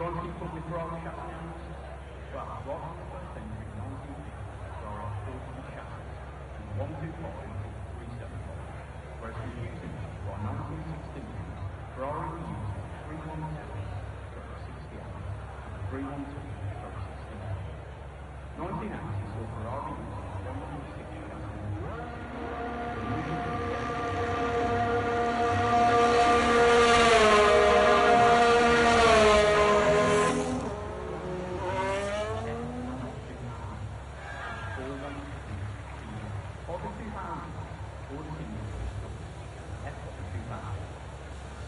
Jointly public Ferrari champions, well, right on the first entry, 1950, Ferrari 40 chassis, and 125, 375. Whereas confusing, by 1916, Ferrari were using 312/68 and 312/68. 1980 saw Ferrari using 106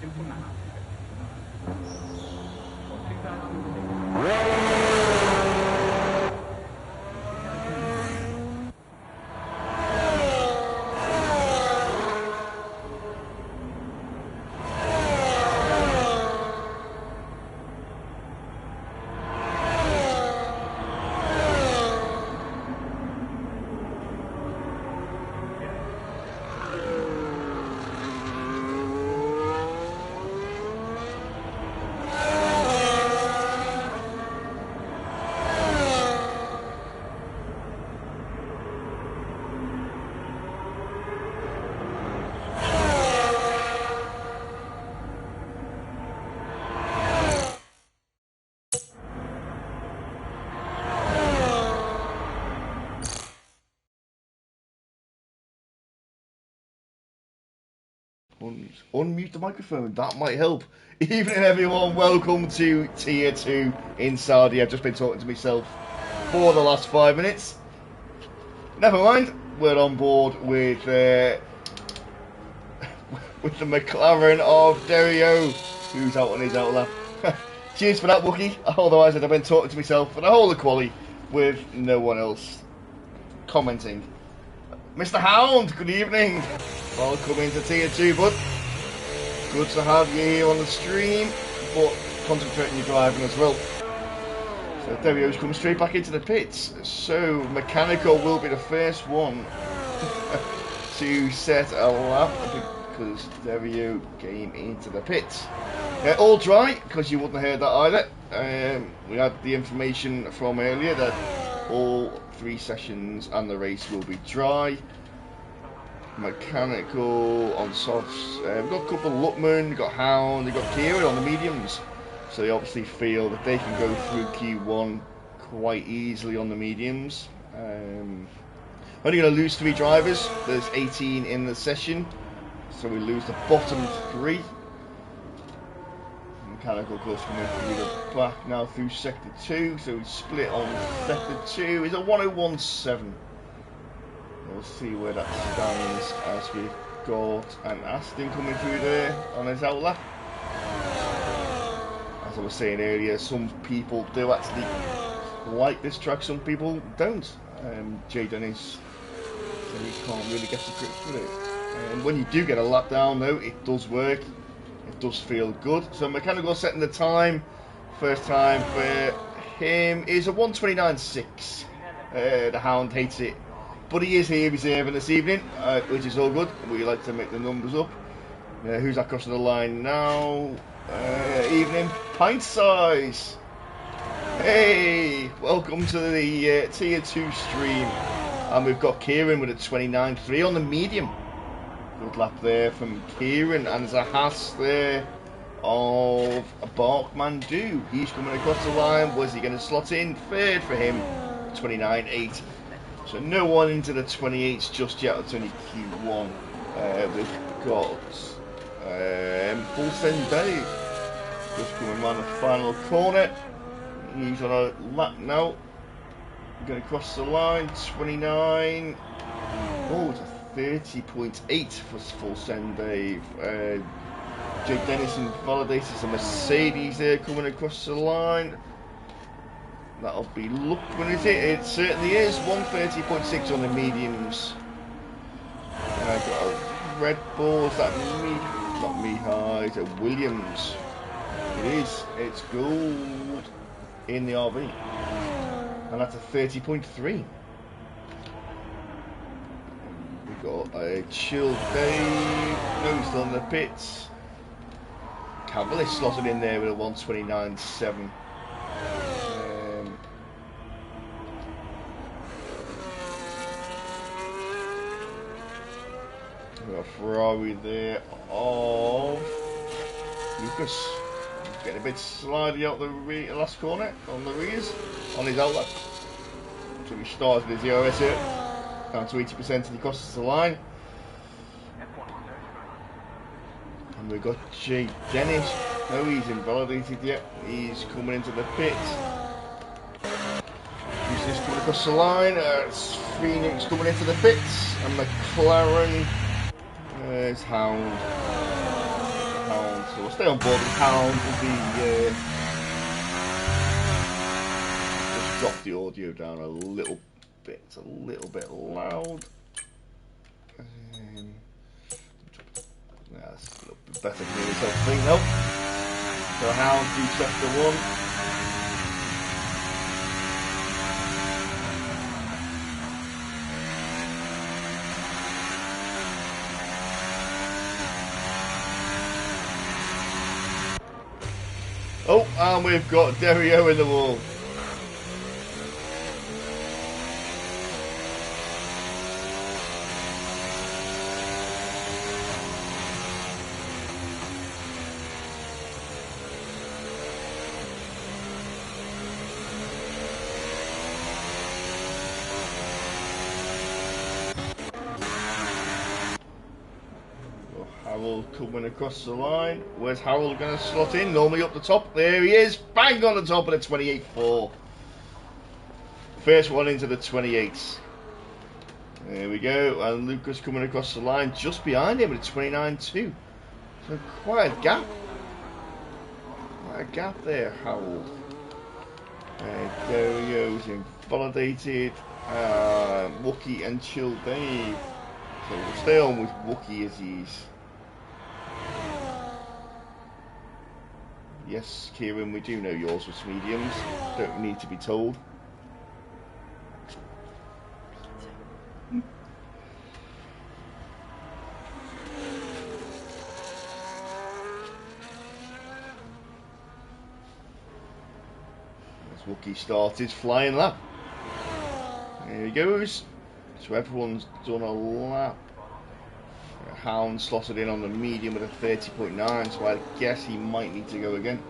Simple math. For 2006. Unmute the microphone, that might help. Evening everyone, welcome to Tier 2 in Saudi. I've just been talking to myself for the last 5 minutes. Never mind, we're on board with the McLaren of Dario, who's out on his outlap. Cheers for that, Wookie. Otherwise I'd have been talking to myself for the whole of quali with no one else commenting. Mr. Hound, good evening. Welcome into Tier 2, bud. Good to have you here on the stream, but concentrating your driving as well. So Dario's come straight back into the pits. So Mechanical will be the first one to set a lap because Dario came into the pits. All dry, because you wouldn't have heard that either. We had the information from earlier that all 3 sessions and the race will be dry. Mechanical on softs. We've got a couple of Luckman, we've got Hound, we've got Kieran on the mediums. So they obviously feel that they can go through Q1 quite easily on the mediums. Only going to lose 3 drivers. There's 18 in the session. So we lose the bottom 3. Mechanical, of course, coming through the back now through sector 2. So we split on sector 2. It's a 101.7. We'll see where that stands as we've got an Aston coming through there on his outlap. As I was saying earlier, some people do actually like this track, some people don't. Jay Dennis said he can't really get to grips with it. When you do get a lap down though, it does work. It does feel good. So Mechanical setting the time. First time for him is a 1:29.6. The Hound hates it. But he is here reserving this evening, which is all good. We like to make the numbers up. Who's that crossing the line now? Evening, Pint Size. Hey, welcome to the Tier 2 stream. And we've got Kieran with a 29.3 on the medium. Good lap there from Kieran. And there's a Haas there of Barkmandu. He's coming across the line. Was he going to slot in? Third for him, 29.8. So no one into the 28s just yet. It's only Q1. We've got Full Send Dave just coming around the final corner. He's on a lap now. Going to cross the line. 29. Oh, it's a 30.8 for Full Send Dave. Jake Dennison validates a Mercedes there coming across the line. That'll be Luckman, is it? It certainly is. 130.6 on the mediums. I've got a Red Bull. Is that me? Not Mihai. It's a Williams. It is. It's gold in the RV. And that's a 30.3. We've got a Chill Dave. No, still in the pits. Cavill slotted in there with a 129.7. We've got a Ferrari there of Lucas. He's getting a bit slidey out the last corner on the rears, on his outlet. So he started his ERS here, down to 80% and he crosses the line. And we've got Jay Dennis. No, he's invalidated yet. He's coming into the pit. Who's this coming across the line? It's Phoenix coming into the pits. And McLaren. There's Hound. So we'll stay on board with Hound. We'll be just drop the audio down a little bit. It's a little bit loud. That's a little bit better for me, so I think. Nope. So Hound keeps after one. Oh, and we've got Derio in the wall. Harold coming across the line. Where's Harold going to slot in? Normally up the top. There he is. Bang on the top of the 28.4. First one into the 28s. There we go. And Lucas coming across the line just behind him with a 29.2. So quite a gap. Quite a gap there, Harold. Dario's invalidated. Wookie and Chill Dave. So we'll stay on with Wookie as he's. Yes, Kieran, we do know yours was mediums. Don't need to be told. As Wookie started flying lap. There he goes. So everyone's done a lap. Hound slotted in on the medium with a 30.9, so I guess he might need to go again.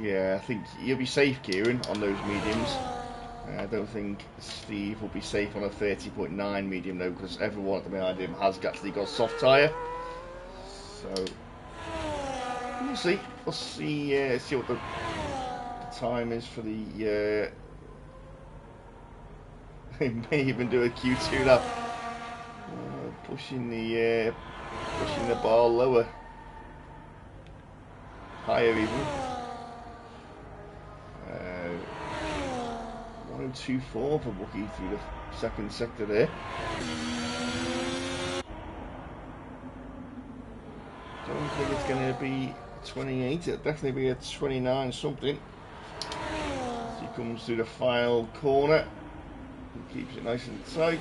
Yeah, I think you'll be safe, Kieran, on those mediums. I don't think Steve will be safe on a 30.9 medium though, because everyone at the behind him has actually got soft tyre. So we'll see. We'll see. See what the time is for the. He may even do a Q2 lap, pushing the bar lower, higher even. 102.4 for Wookie through the second sector there. Don't think it's going to be 28, it'll definitely be a 29 something. As he comes through the final corner, he keeps it nice and tight.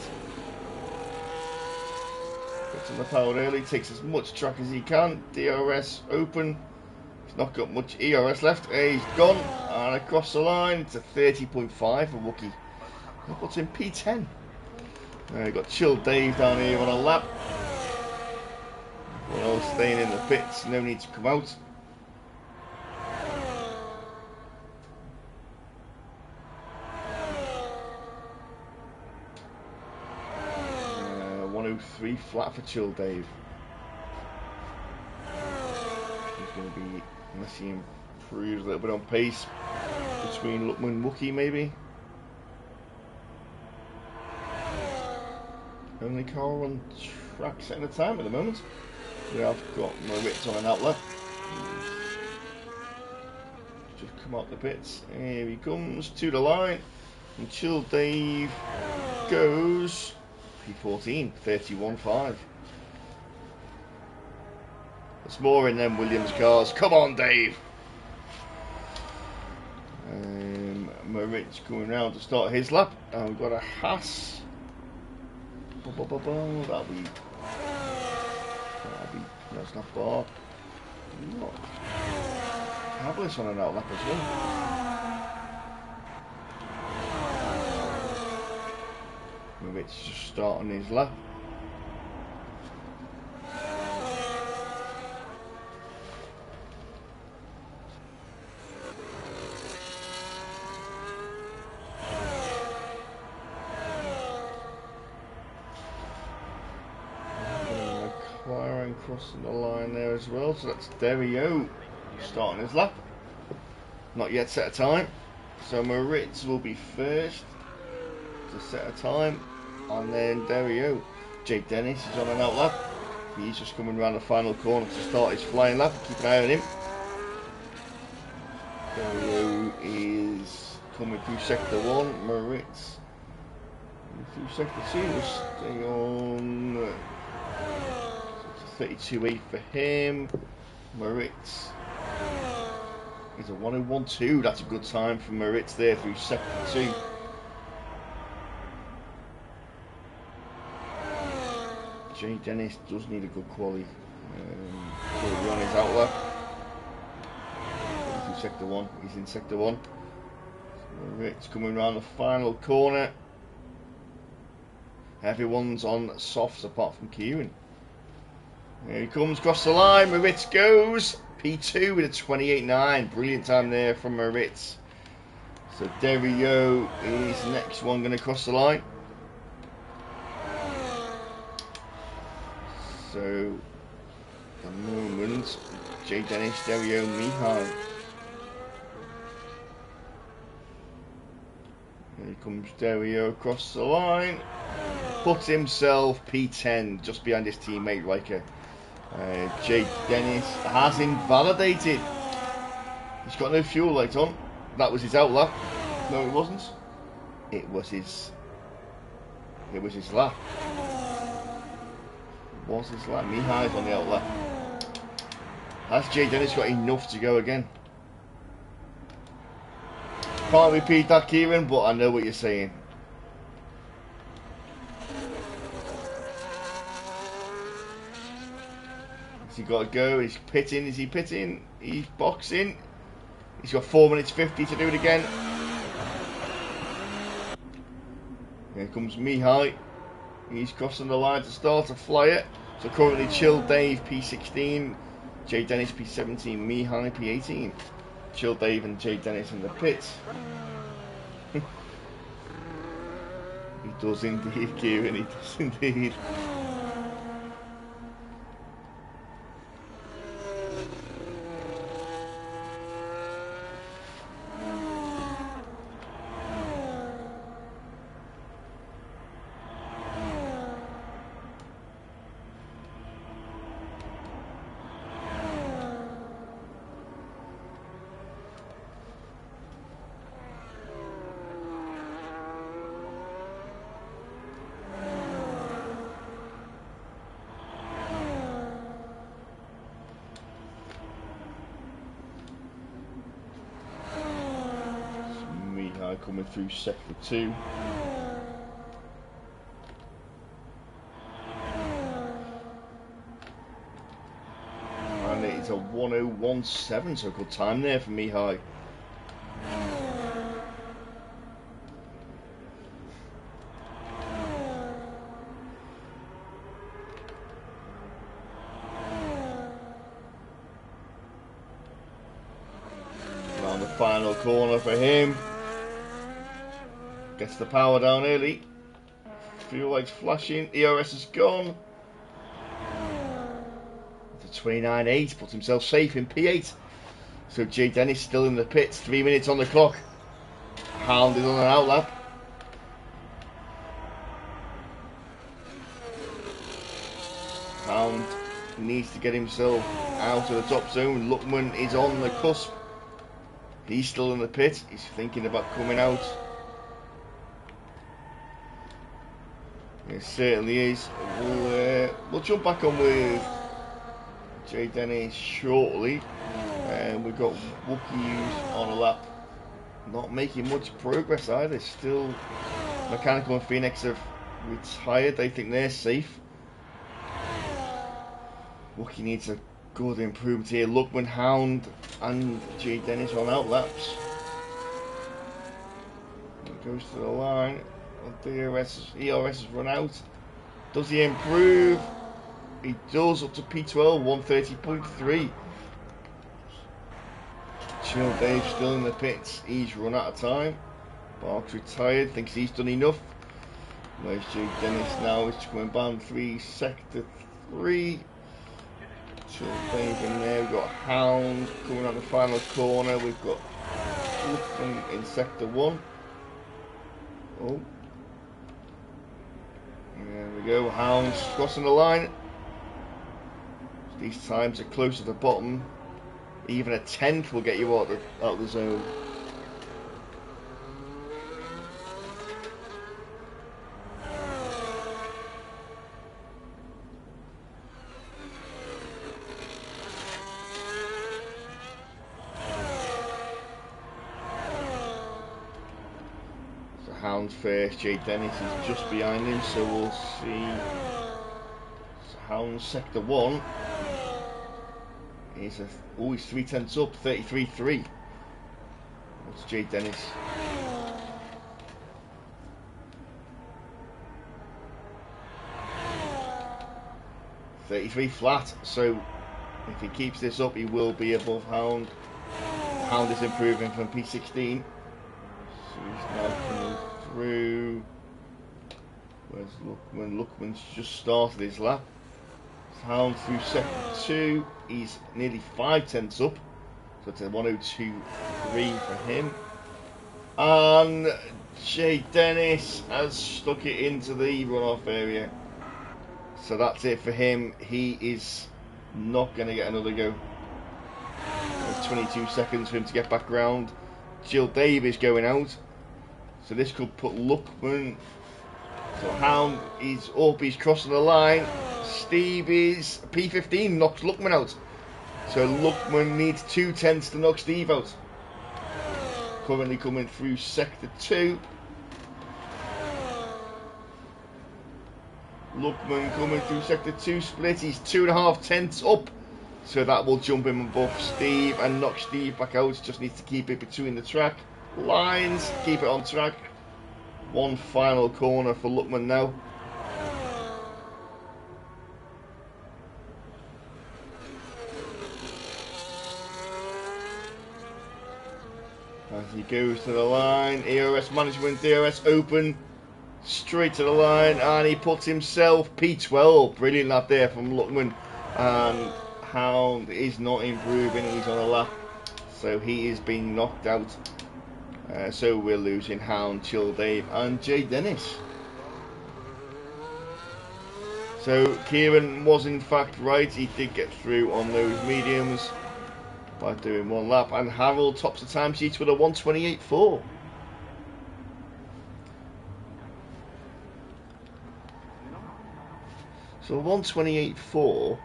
Gets on the power early, takes as much track as he can. DRS open. He's not got much ERS left. He's gone and across the line. It's a 30.5 for Wookie. That puts him P10. We've got Chill Dave down here on a lap. Everyone else staying in the pits. No need to come out. Uh, 103 flat for Chill Dave. He's going to be, unless he improves a little bit on pace, between Luckman and Wookie maybe. Only car on track setting a time at the moment. We have got Moritz on an outlet. Just come out the pits. Here he comes to the line. And Chill Dave goes P14, 31.5. There's more in them Williams cars. Come on, Dave. Moritz coming round to start his lap. And we've got a Haas. That'll be. That's not far. Not. Havlis on an out lap as well. Moritz just starting his lap. Crossing the line there as well, so that's Derio starting his lap. Not yet set a time, so Moritz will be first to set a time, and then Derio. Jake Dennis is on an out lap. He's just coming around the final corner to start his flying lap. Keep an eye on him. Derio is coming through sector 1. Moritz through sector 2. We'll stay on 32.8 for him. Moritz is a 1:01.2. That's a good time for Moritz there through sector 2. Jay Dennis does need a good quali. Quali on his outlet. Through sector 1. He's in sector 1. Moritz coming around the final corner. Everyone's on softs apart from Kieran. Here he comes across the line. Moritz goes P2 with a 28.9. Brilliant time there from Moritz. So Derio is next one going to cross the line. So at the moment, Jay Dennis, Derio, Mihai. Here he comes Derio across the line. Puts himself P10 just behind his teammate Riker. Jake Dennis has invalidated. He's got no fuel light on. That was his out lap. No, it wasn't. It was his lap. It was his lap. Mihai's on the out lap. Has Jake Dennis got enough to go again? Can't repeat that, Kieran, but I know what you're saying. Has he got to go? He's pitting. Is he pitting? He's boxing. He's got 4 minutes 50 to do it again. Here comes Mihai. He's crossing the line to start a flyer. So currently Chill Dave P16, Jay Dennis P17, Mihai P18. Chill Dave and Jay Dennis in the pits. He does indeed, Kieran. He does indeed. Coming through sector 2. And it's a 1:01.7, so a good time there for Mihai. Around the final corner for him. Gets the power down early. Fuel lights flashing. ERS is gone. It's a 29.8. Puts himself safe in P8. So Jay Dennis still in the pits. 3 minutes on the clock. Hounded on an out lap. Hound needs to get himself out of the top zone. Luckman is on the cusp. He's still in the pit. He's thinking about coming out. It certainly is. We'll jump back on with Jay Dennis shortly. And we've got Wookiees on a lap. Not making much progress either. Still, Mechanical and Phoenix have retired. They think they're safe. Wookie needs a good improvement here. Luckman, Hound, and Jay Dennis on out laps. It goes to the line. ERS has run out. Does he improve? He does, up to P12, 130.3. Chill Dave still in the pits. He's run out of time. Bark's retired, thinks he's done enough. Where's Jay Dennis now? He's coming band 3, sector 3. Chill Dave in there. We've got Hound coming out the final corner. We've got Luckman in sector 1. Oh. There we go. Hound's crossing the line. These times are close to the bottom. Even a 10th will get you out of the zone. So Hound's first. Jay Dennis is just behind him, so we'll see. So Hound's sector 1. He's 3/10 up, 33.3. That's Jay Dennis. 33 flat. So if he keeps this up, he will be above Hound. Hound is improving from P16. So he's now coming through. Where's Luckman? Luckman's just started his lap. Hound through sector 2. He's nearly 5/10 up. So it's a 102.3 for him. And Jay Dennis has stuck it into the runoff area. So that's it for him. He is not going to get another go. There's 22 seconds for him to get back round. Jill Dave is going out. So this could put Luckman. So Hound is up, he's crossing the line. Steve is P15, knocks Luckman out. So Luckman needs 2/10 to knock Steve out. Currently coming through sector 2. Luckman coming through sector 2 split. He's 2.5 up. So that will jump him above Steve and knock Steve back out. Just needs to keep it between the track lines. Keep it on track. One final corner for Luckman now. As he goes to the line, ERS management, DRS open, straight to the line, and he puts himself P12. Brilliant lap there from Luckman. And Hound is not improving, he's on a lap, so he is being knocked out. So we're losing Hound, Chill Dave, and Jay Dennis. So Kieran was in fact right, he did get through on those mediums by doing one lap, and Harold tops the timesheet with a 128.4. So 128.4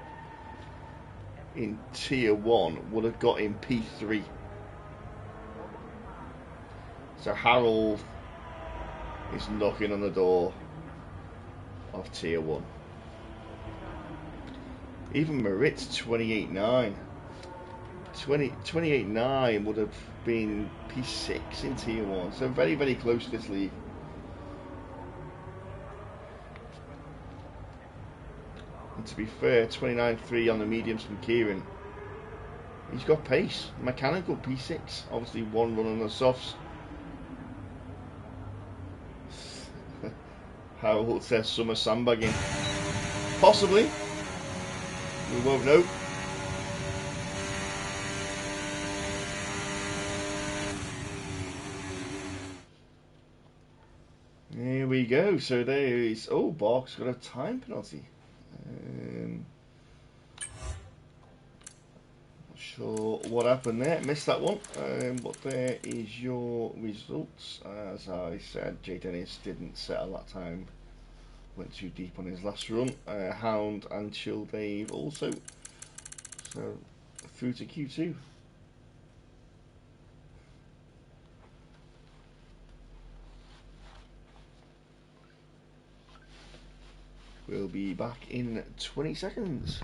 in tier 1 would have got him P3. So Harold is knocking on the door of tier 1. Even Maritz 28.9. 28.9 would have been P6 in tier 1. So very, very close to this league. And to be fair, 29.3 on the mediums from Kieran. He's got pace. Mechanical P6. Obviously one run on the softs. Harold says summer sandbagging. Possibly. We won't know. Here we go. So there is. Oh, Bark's got a time penalty. Not sure what happened there. Missed that one. But there is your results. As I said, Jay Dennis didn't set a lap time. Went too deep on his last run. Hound and Chill Dave also So through to Q2. We'll be back in 20 seconds.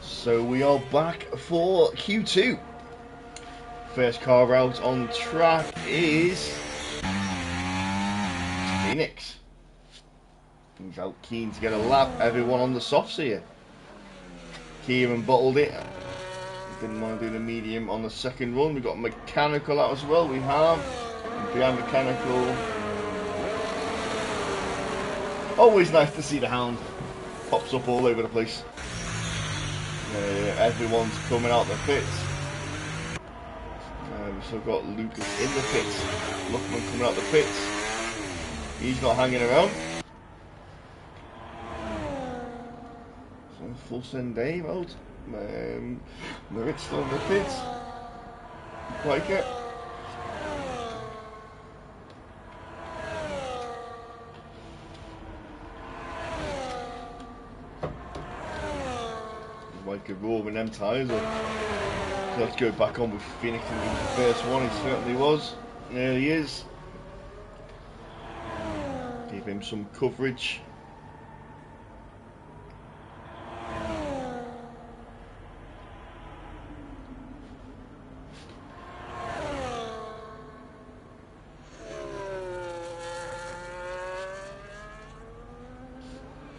So we are back for Q2. First car out on track is Phoenix. He's out keen to get a lap. Everyone on the softs here. Kieran bottled it. Didn't want to do the medium on the second run. We've got mechanical out as well. We have. And behind mechanical. Always nice to see the hound. Pops up all over the place. Everyone's coming out the pits. We've still got Lucas in the pits. Luckman coming out the pits. He's not hanging around. So full send Dave out. Merritt's still in the pits. Like it. Like a roaring them tyres up. So let's go back on with Phoenix. He was the first one, he certainly was. There he is. Give him some coverage.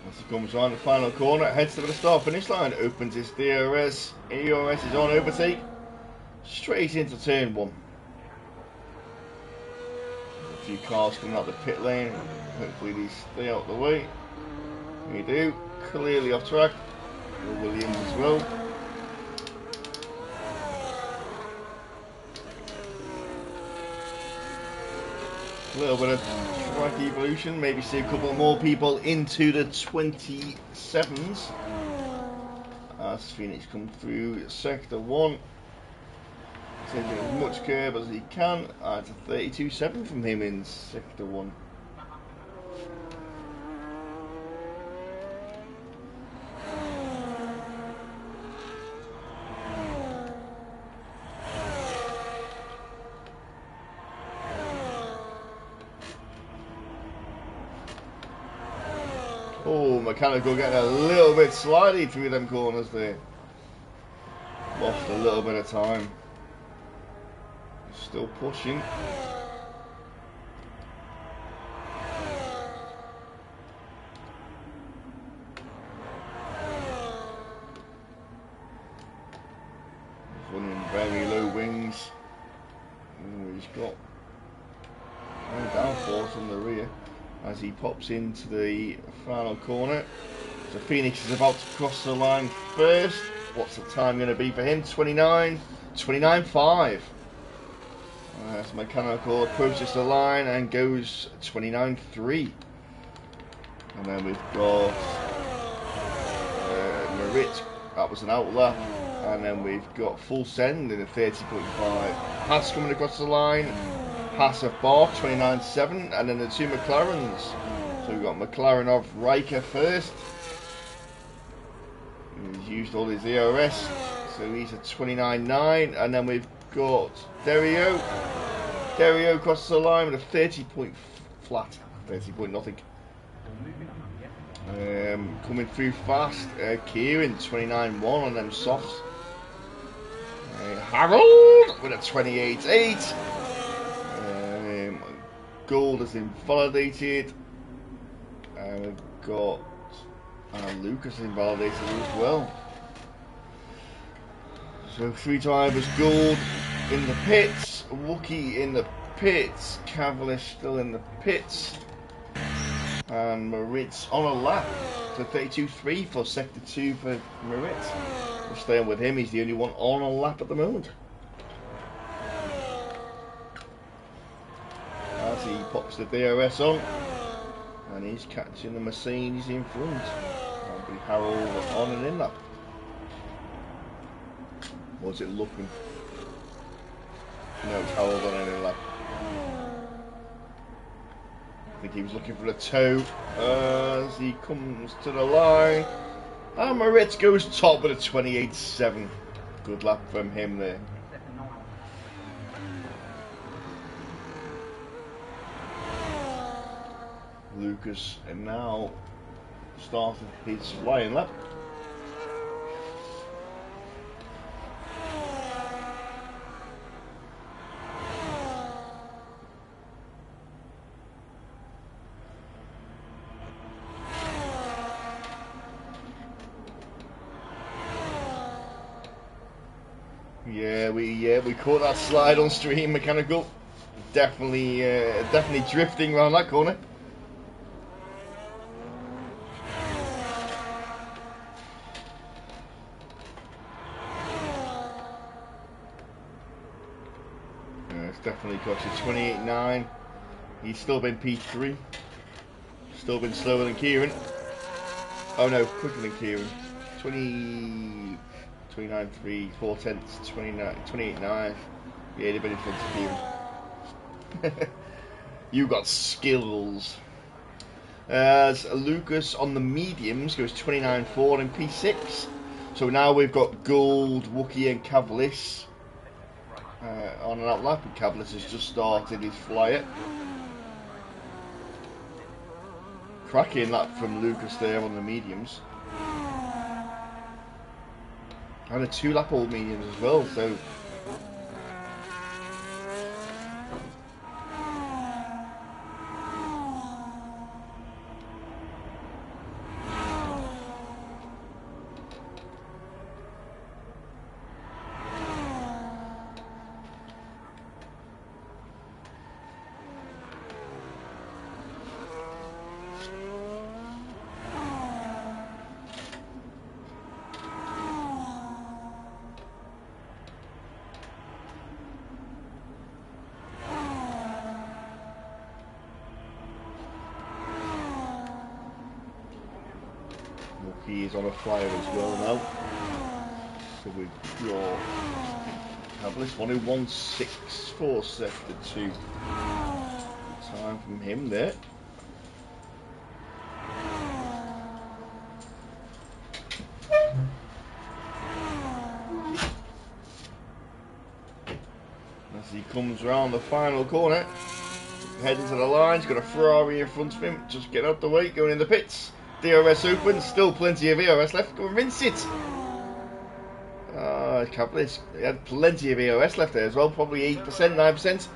As he comes around the final corner, heads to the start finish line, opens his DRS. ERS is on overtake. Straight into turn 1. A few cars coming out the pit lane. Hopefully these stay out the way. They do. Clearly off track. Williams as well. A little bit of track evolution. Maybe see a couple more people into the 27s. As Phoenix come through sector 1. Taking as much curb as he can. It's a 32.7 from him in sector 1. Oh, mechanical getting a little bit slidey through them corners there. Lost a little bit of time. Still pushing. He's running very low wings. He's got no downforce on the rear as he pops into the final corner. So Phoenix is about to cross the line first. What's the time going to be for him? 29.5. So mechanical approaches the line and goes 29.3. And then we've got Marit, that was an outlap. And then we've got full send in a 30.5. Haas coming across the line. Haas of Bark, 29.7. And then the two McLarens. So we've got McLaren of Riker first. He's used all his ERS. So he's at 29.9. And then we've got Derio across the line with a 30 point flat, 30 point nothing. Coming through fast, Kieran 29.1 on them softs. Harold with a 28.8. Gold has been validated. We've got Lucas invalidated as well. So 3 drivers gold in the pits. Wookie in the pits, Cavalier still in the pits, and Moritz on a lap. So 32.3 for sector 2 for Moritz. We're staying with him, he's the only one on a lap at the moment. As he pops the DRS on, and he's catching the Mercedes in front. That'll be Harold on and in lap. Was it looking? No, it's Harold on and in lap. I think he was looking for a toe as he comes to the line. And Moritz goes top with a 28.7. Good lap from him there. Lucas and now started his flying lap. Yeah, we caught that slide on stream, Mechanical. Definitely drifting around that corner. It's definitely cost you 28.9. He's still been P3. Still been slower than Kieran. Oh no, quicker than Kieran. 29.3, 4/10, 28.9. Yeah, they've been in front of Kieran. You got skills. As Lucas on the mediums goes 29.4 in P6. So now we've got Gold, Wookie and Cavalis on an outlap, and Cavalis has just started his flyer. Cracking lap from Lucas there on the mediums. And a 2-lap old mediums as well, so he is on a flyer as well now. So we've got Cavalis 101.64 sector 2. Good time from him there. As he comes around the final corner, heading to the line, he's got a Ferrari in front of him, just get out the way, going in the pits. DRS open, still plenty of ERS left, go and rinse it! Cavalis, he had plenty of ERS left there as well, probably 8%, 9%.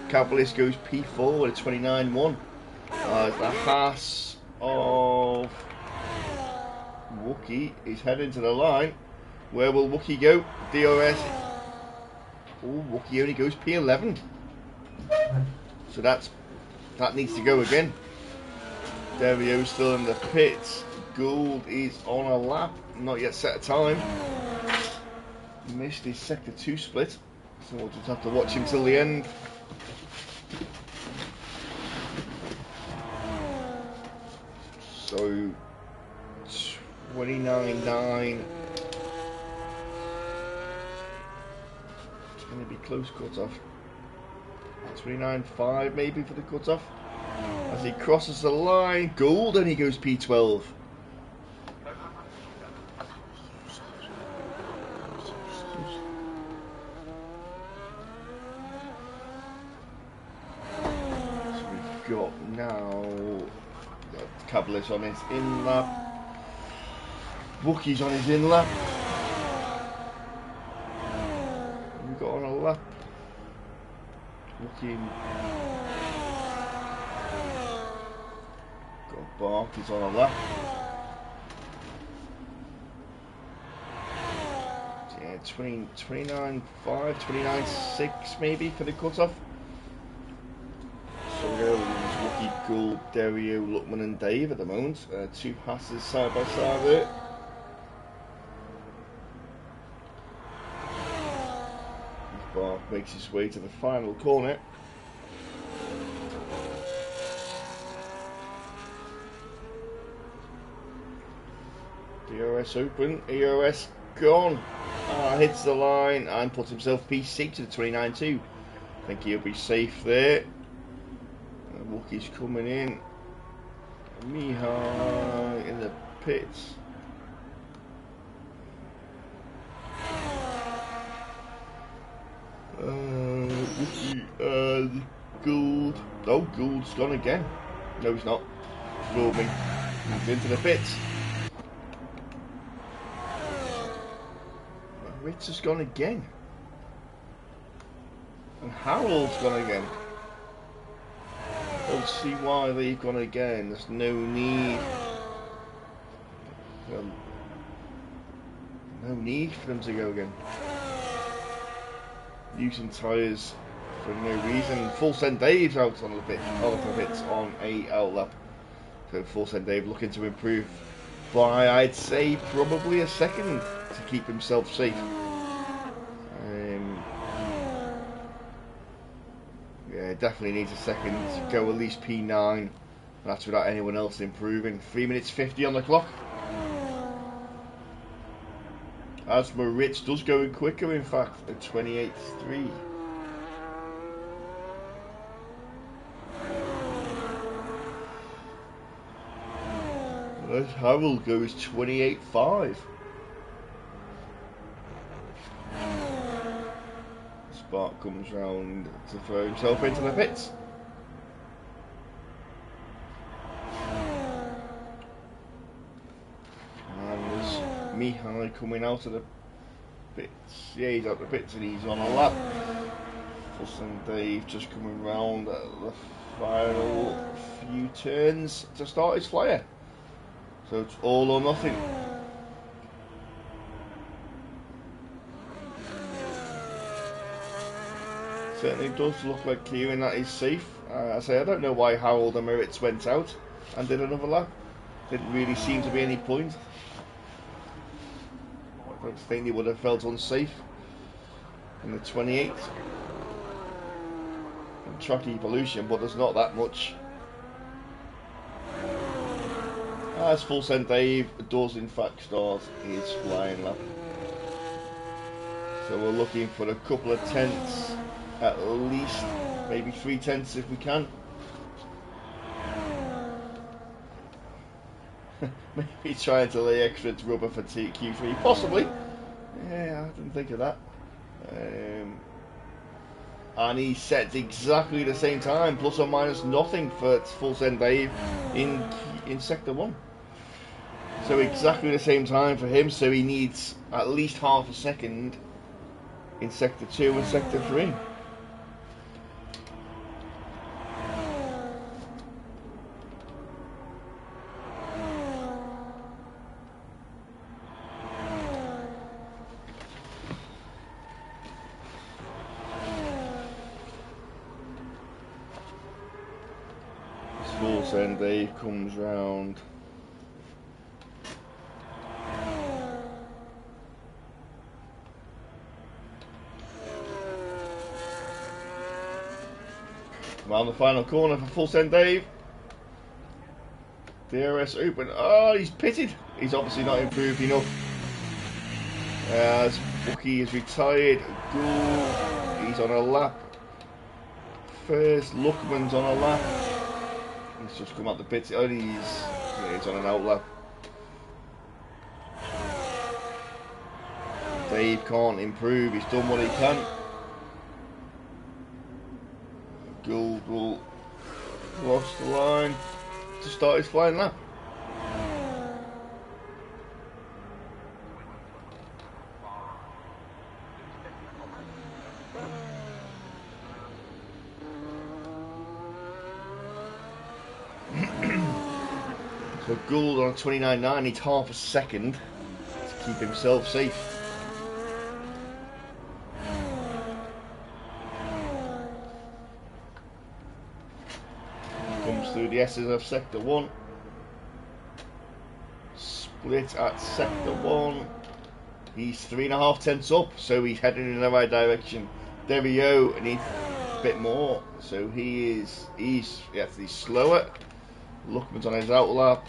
Cavalis goes P4 with a 29.1. The Haas of Wookie is heading to the line. Where will Wookie go? DRS. Oh, Wookie only goes P11. So that needs to go again. Devio's still in the pits. Gould is on a lap, not yet set a time. Missed his sector 2 split, so we'll just have to watch him till the end. So 29.9. It's going to be close cut off. 29.5 maybe for the cut off. As he crosses the line, Gould, and he goes P12. So we've got now Cavalis on his in lap, Wookie's on his in lap. We've got on a lap. Wookie. Barkley's on a lap. Yeah, 29.5, 29.6 maybe for the cutoff. So we go with Wookie, Gould, Dario, Luckman and Dave at the moment. 2 passes side by side there. Bar makes his way to the final corner. DRS open, EOS gone. Hits the line and puts himself P6 to the 29.2. I think he'll be safe there. Wookie's coming in. Mihai in the pits. Wookie and Gould. Oh, Gould's gone again. No, he's not. Fooled me. He's into the pits. Ritz has gone again. And Harold's gone again. Don't see why they've gone again. There's no need. No need for them to go again. Using tyres for no reason. Full send Dave's out on the pits on a out lap. So full send Dave looking to improve by, I'd say, probably a second to keep himself safe. Yeah, definitely needs a second to go at least P9. And that's without anyone else improving. 3 minutes 50 on the clock. As Moritz does go quicker, in fact, at 28.3. As Harold goes 28.5. Spark comes round to throw himself into the pits. And there's Mihai coming out of the pits. Yeah, he's out the pits and he's on a lap. Fussen Dave just coming round at the final few turns to start his flyer. So it's all or nothing. Certainly does look like Kieran that is safe. I say I don't know why Harold and Moritz went out and did another lap. Didn't really seem to be any point. I don't think they would have felt unsafe in the 28th. Track evolution, but there's not that much. As full send Dave does in fact start his flying lap. So we're looking for a couple of tenths. At least, maybe 3 tenths if we can. Maybe trying to lay extra rubber for Q3, possibly. Yeah, I didn't think of that. And he sets exactly the same time, plus or minus nothing for full send Dave in sector 1. So exactly the same time for him, so he needs at least half a second in sector 2 and sector 3. Then Dave comes round. Around the final corner for full send Dave. DRS open. Oh, he's pitted. He's obviously not improved enough. As Wookie is retired. Gould, he's on a lap. First, Luckman's on a lap. He's just come out the pits. Oh, he's on an out lap. Dave can't improve. He's done what he can. Gould will cross the line to start his flying lap. So Gould on 29.9 needs half a second to keep himself safe. through the S's of Sector 1. Split at Sector 1. He's 3.5 tenths up, so he's heading in the right direction. Derio needs a bit more, so he's slower. Luckman's on his outlap.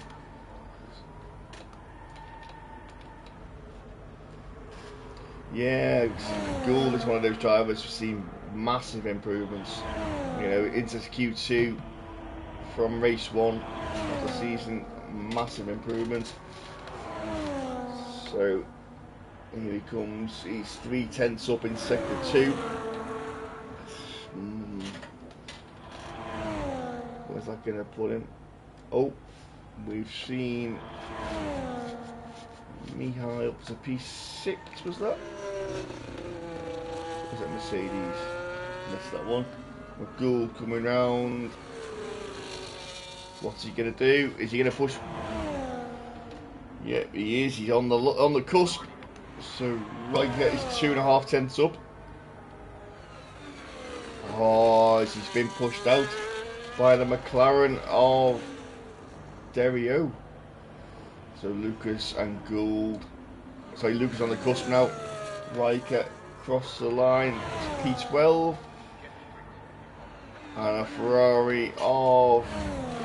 Yeah, Gould is one of those drivers who've seen massive improvements. You know, into Q2 from race 1 of the season, massive improvement. So here he comes. He's 3 tenths up in Sector 2. Where's that going to put him? Oh, we've seen Mihai up to P6, was that? Was that Mercedes? Missed that one. Gould coming round. What's he going to do? Is he going to push? Yeah, he is. He's on the cusp. So right here is 2.5 tenths up. Oh, he's been pushed out by the McLaren of Derio. So Lucas and Gould. Sorry, Lucas on the cusp now. Riker across the line. P12. And a Ferrari of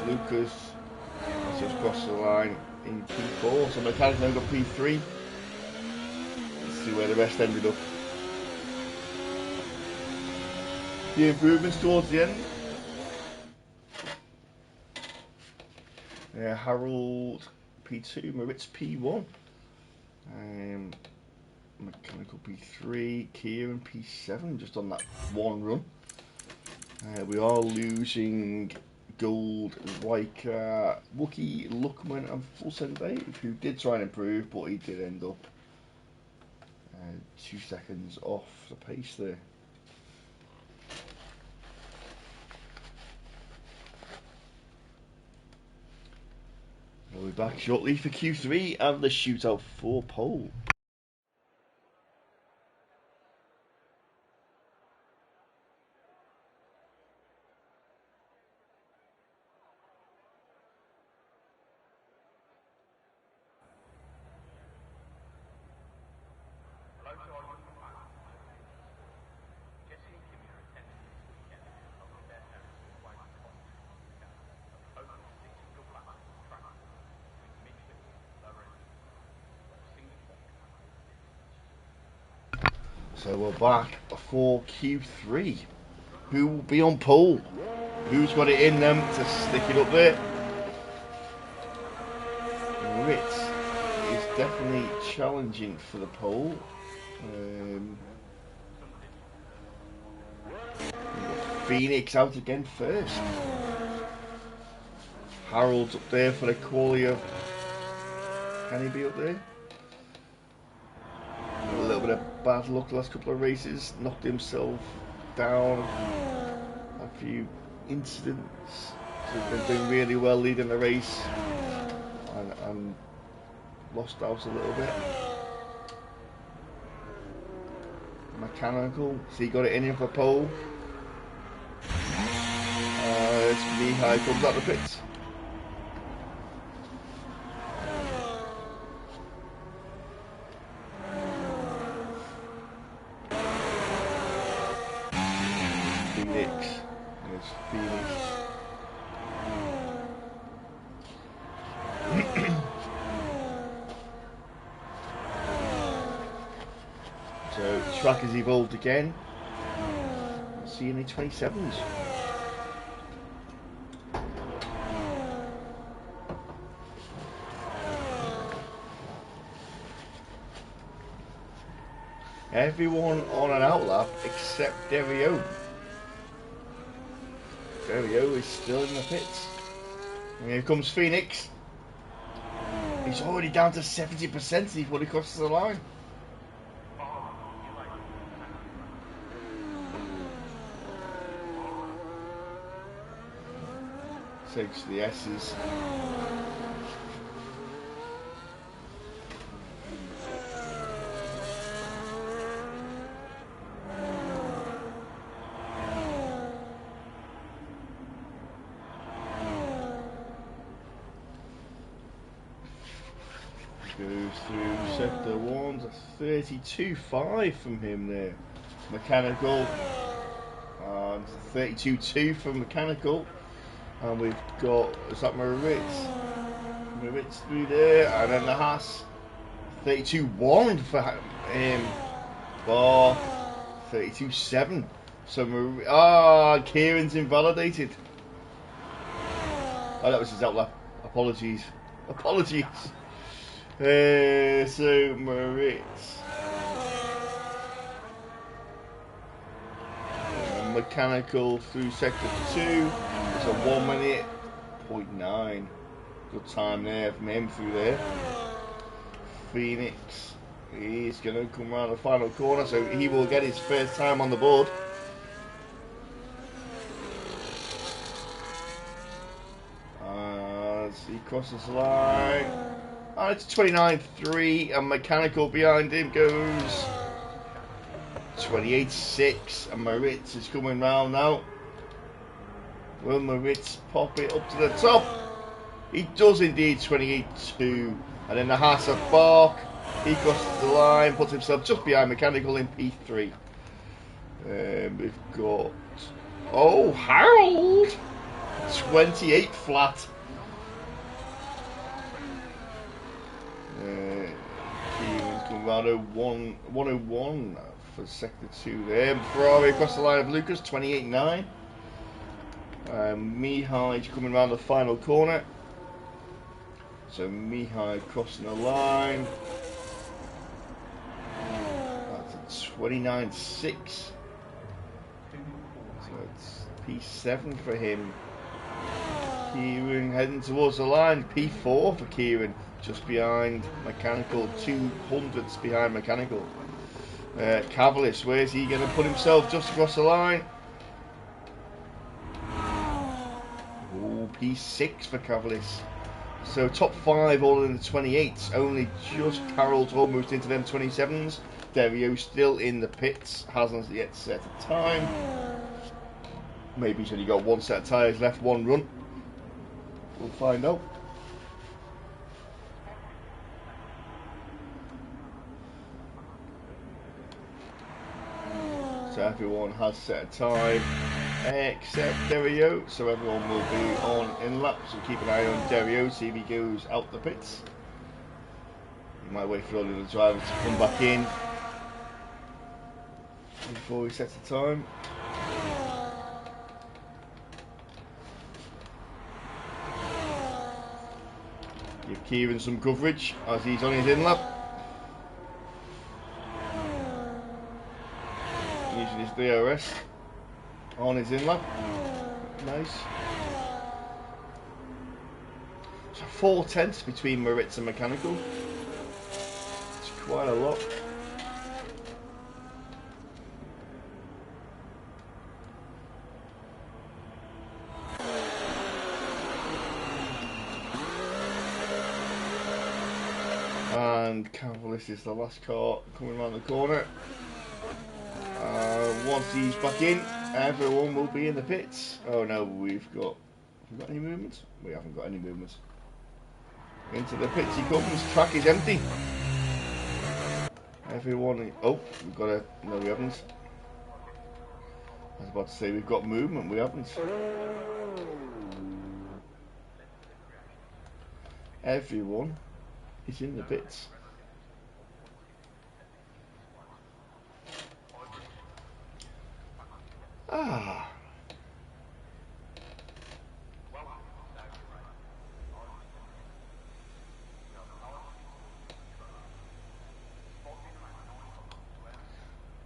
Lucas. That's just across the line in P4. So Mechanic now got P3. Let's see where the rest ended up. The improvements towards the end. Harold P2, Moritz P1. Mechanical P3, Kieran P7, just on that one run. We are losing Gould, Riker, Wookie, Luckman and Fulton Dave, who did try and improve, but he did end up 2 seconds off the pace there. We'll be back shortly for Q3 and the shootout for pole. So we're back for Q3. Who will be on pole? Who's got it in them to stick it up there? Ritz is definitely challenging for the pole. Phoenix out again first. Harold's up there for the qualia. Can he be up there? A little bit of bad luck the last couple of races. Knocked himself down. A few incidents. So he's been doing really well leading the race. And lost out a little bit. Mechanical. So he got it in him for pole. It's Mihai comes out the pits. Phoenix. It's Phoenix. So track has evolved again. See any 27s. Everyone on an outlap except Derio. Derio is still in the pits. And here comes Phoenix. He's already down to 70% before he crosses the line. Takes the S's. Goes through sector 1 to 32.5 from him there. Mechanical. And 32.2 from Mechanical. And we've got, is that Moritz? Moritz through there. And then the Haas. 32.1 for him. Bar. 32.7. So, Kieran's invalidated. Oh, that was his outlap. Apologies. Apologies. So, Moritz. Mechanical through sector 2. It's a 1 minute 0.9. Good time there from him through there. Phoenix. He's going to come around the final corner, so he will get his first time on the board. As he crosses the line. And it's 29.3, and Mechanical behind him goes 28.6, and Moritz is coming round now. Will Moritz pop it up to the top? He does indeed, 28.2. And then the Haas of Bark, he crosses the line, puts himself just behind Mechanical in P3. We've got, Harold, 28 flat. Kieran's coming round 101 for sector 2 there. Ferrari across the line of Lucas, 28.9. Mihai coming round the final corner. So Mihai crossing the line. That's a 29.6. So it's P7 for him. Kieran heading towards the line. P4 for Kieran. Just behind Mechanical. 200ths behind Mechanical. Cavalis, where's he going to put himself just across the line? P6 for Cavalis. So top 5 all in the 28s. Only just Carroll's almost into them 27s. Derio still in the pits. Hasn't yet set a time. Maybe he's only got 1 set of tyres left, 1 run. We'll find out. So everyone has set a time except Derio, so everyone will be on in lap, so keep an eye on Derio, see if he goes out the pits. You might wait for all the other drivers to come back in before he sets the time. Give Kieran some coverage as he's on his in lap. Using his DRS on his in lap. Nice. So 4 tenths between Moritz and Mechanical. It's quite a lot. And Cavalis is the last car coming around the corner. Once he's back in, everyone will be in the pits. Oh no, have we got any movement? We haven't got any movement. Into the pits he comes, track is empty. Everyone, we've got a, no we haven't. I was about to say we've got movement, we haven't. Everyone is in the pits.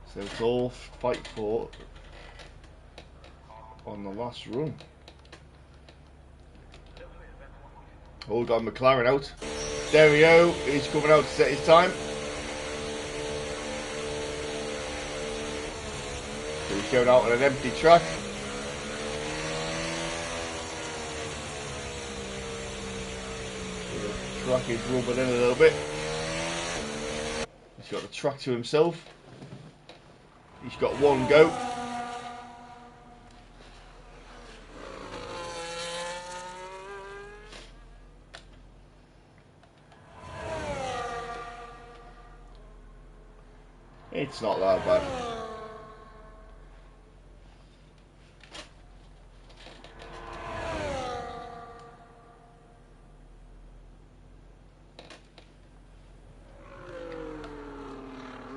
So it's all fight for on the last run. Hold on, McLaren out. Derio is coming out to set his time. So he's going out on an empty track. So the track is rubbing in a little bit. He's got the track to himself. He's got 1 go. It's not that bad.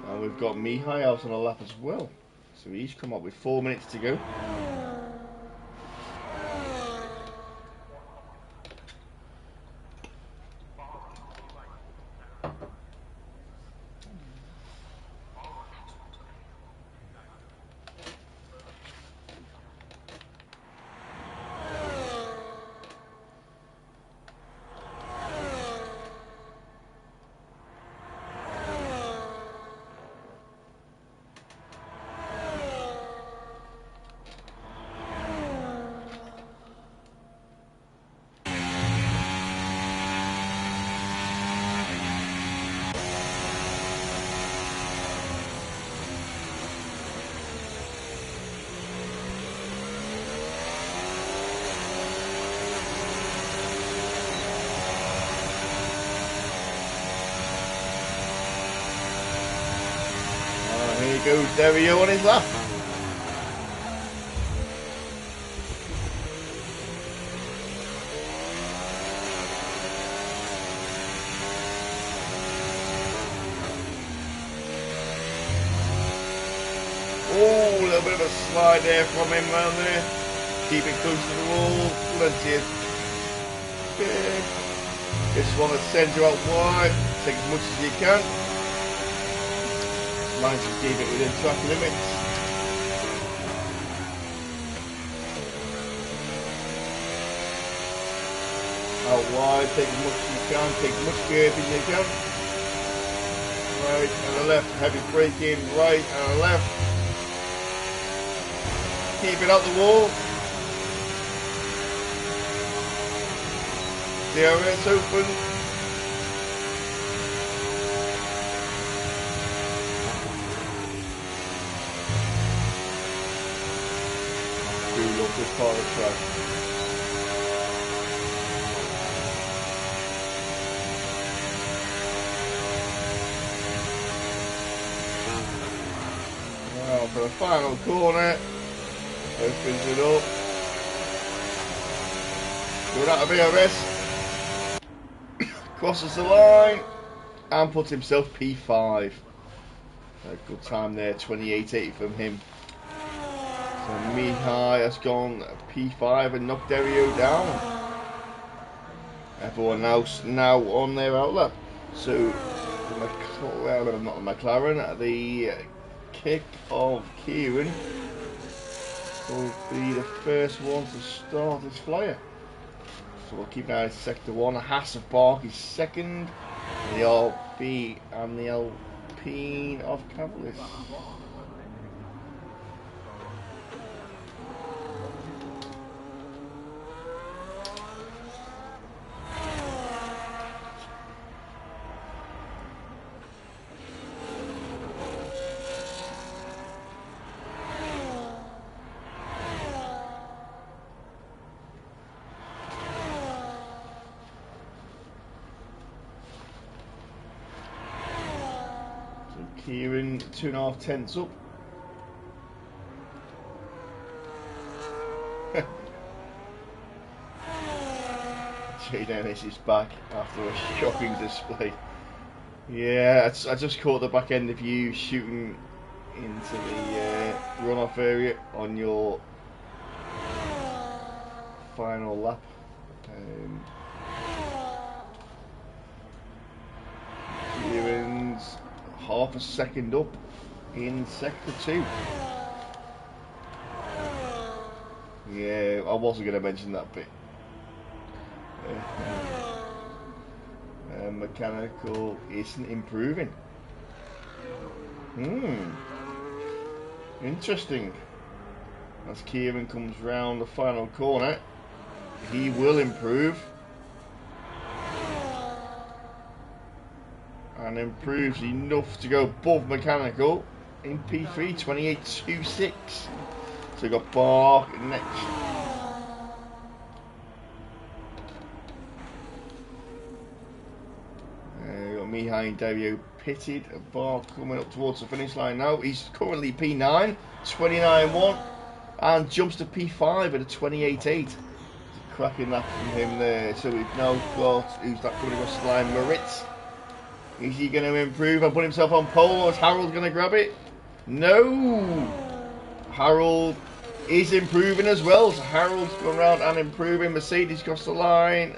And we've got Mihai out on a lap as well. So he's come up with 4 minutes to go. Here goes Dario on his lap. Oh, a little bit of a slide there from him around there. Keep it close to the wall. Plenty of... Okay. This one that sends you out wide. Take as much as you can. Manage to keep it within track limits. Out wide, take as much as you can, take as much curve as you can. Right and the left, heavy braking, right and the left. Keep it out the wall. DRS open. Love this part of the track. Now for the final corner, opens it up. Good out of BRS, crosses the line, and puts himself P5. A good time there, 28.80 from him. So Mihai has gone P5 and knocked Dario down. Everyone else now on their outlap. So McLaren, not McLaren, the kick of Kieran will be the first one to start his flyer. So we'll keep an eye on sector 1. Hasselbark is second. The RB and the Alpine of Cavaliers. Kieran 2.5 tenths up. Jay Dennis is back after a shocking display. Yeah, I just caught the back end of you shooting into the runoff area on your final lap. Kieran's half a second up in sector 2. Yeah, I wasn't going to mention that bit. Mechanical isn't improving. Interesting. As Kieran comes round the final corner, he will improve. And improves enough to go above mechanical in P3, 28.26. So we've got Bark next. We've got Mihai and Dario pitted. Bar coming up towards the finish line now. He's currently P9, 29.1, and jumps to P5 at a 28.8. Cracking that from him there. So we've now got, who's that coming across the line? Moritz. Is he going to improve and put himself on pole, or is Harold going to grab it? No! Harold is improving as well. So Harold's going around and improving. Mercedes across the line.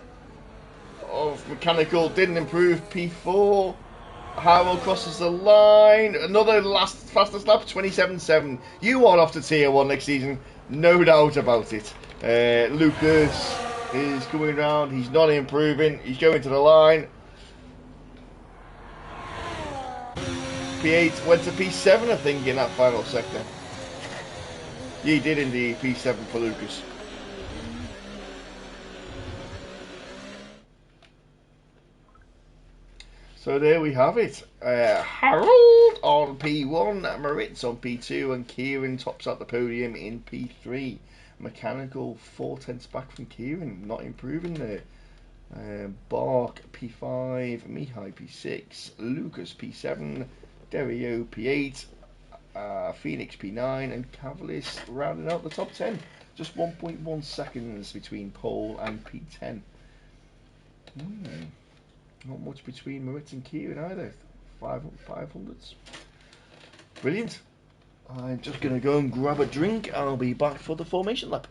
Mechanical didn't improve. P4. Harold crosses the line. Another fastest lap, 27.7. You are off to tier 1 next season, no doubt about it. Lucas is coming around. He's not improving. He's going to the line. P8 went to P7, I think, in that final sector. He did indeed, P7 for Lucas. So there we have it. Harold on P1, Moritz on P2, and Kieran tops out the podium in P3. Mechanical 4/10 back from Kieran, not improving there. Bark P5, Mihai P6, Lucas P7, Dario P8, Phoenix P9, and Cavalis rounding out the top 10. Just 1.1 seconds between pole and P10. Not much between Moritz and Kieran either. 500s. Brilliant. I'm just going to go and grab a drink. I'll be back for the formation lap.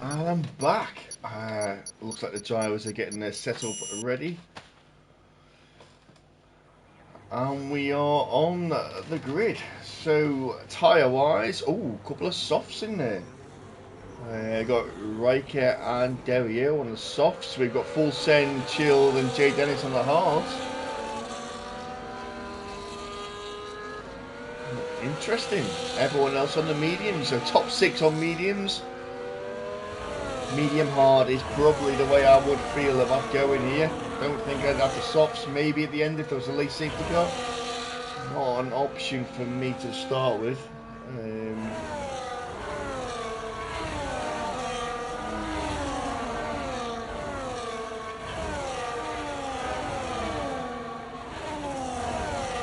And I'm back. Looks like the gyros are getting their setup ready. And we are on the grid. So, tyre wise, a couple of softs in there. Got Riker and Dario on the softs. We've got Full Send, Chilled, and Jay Dennis on the hards. Interesting. Everyone else on the mediums. So, top 6 on mediums. Medium hard is probably the way I would feel about going here. Don't think I'd have the softs maybe at the end if there was a late safety car. Not an option for me to start with.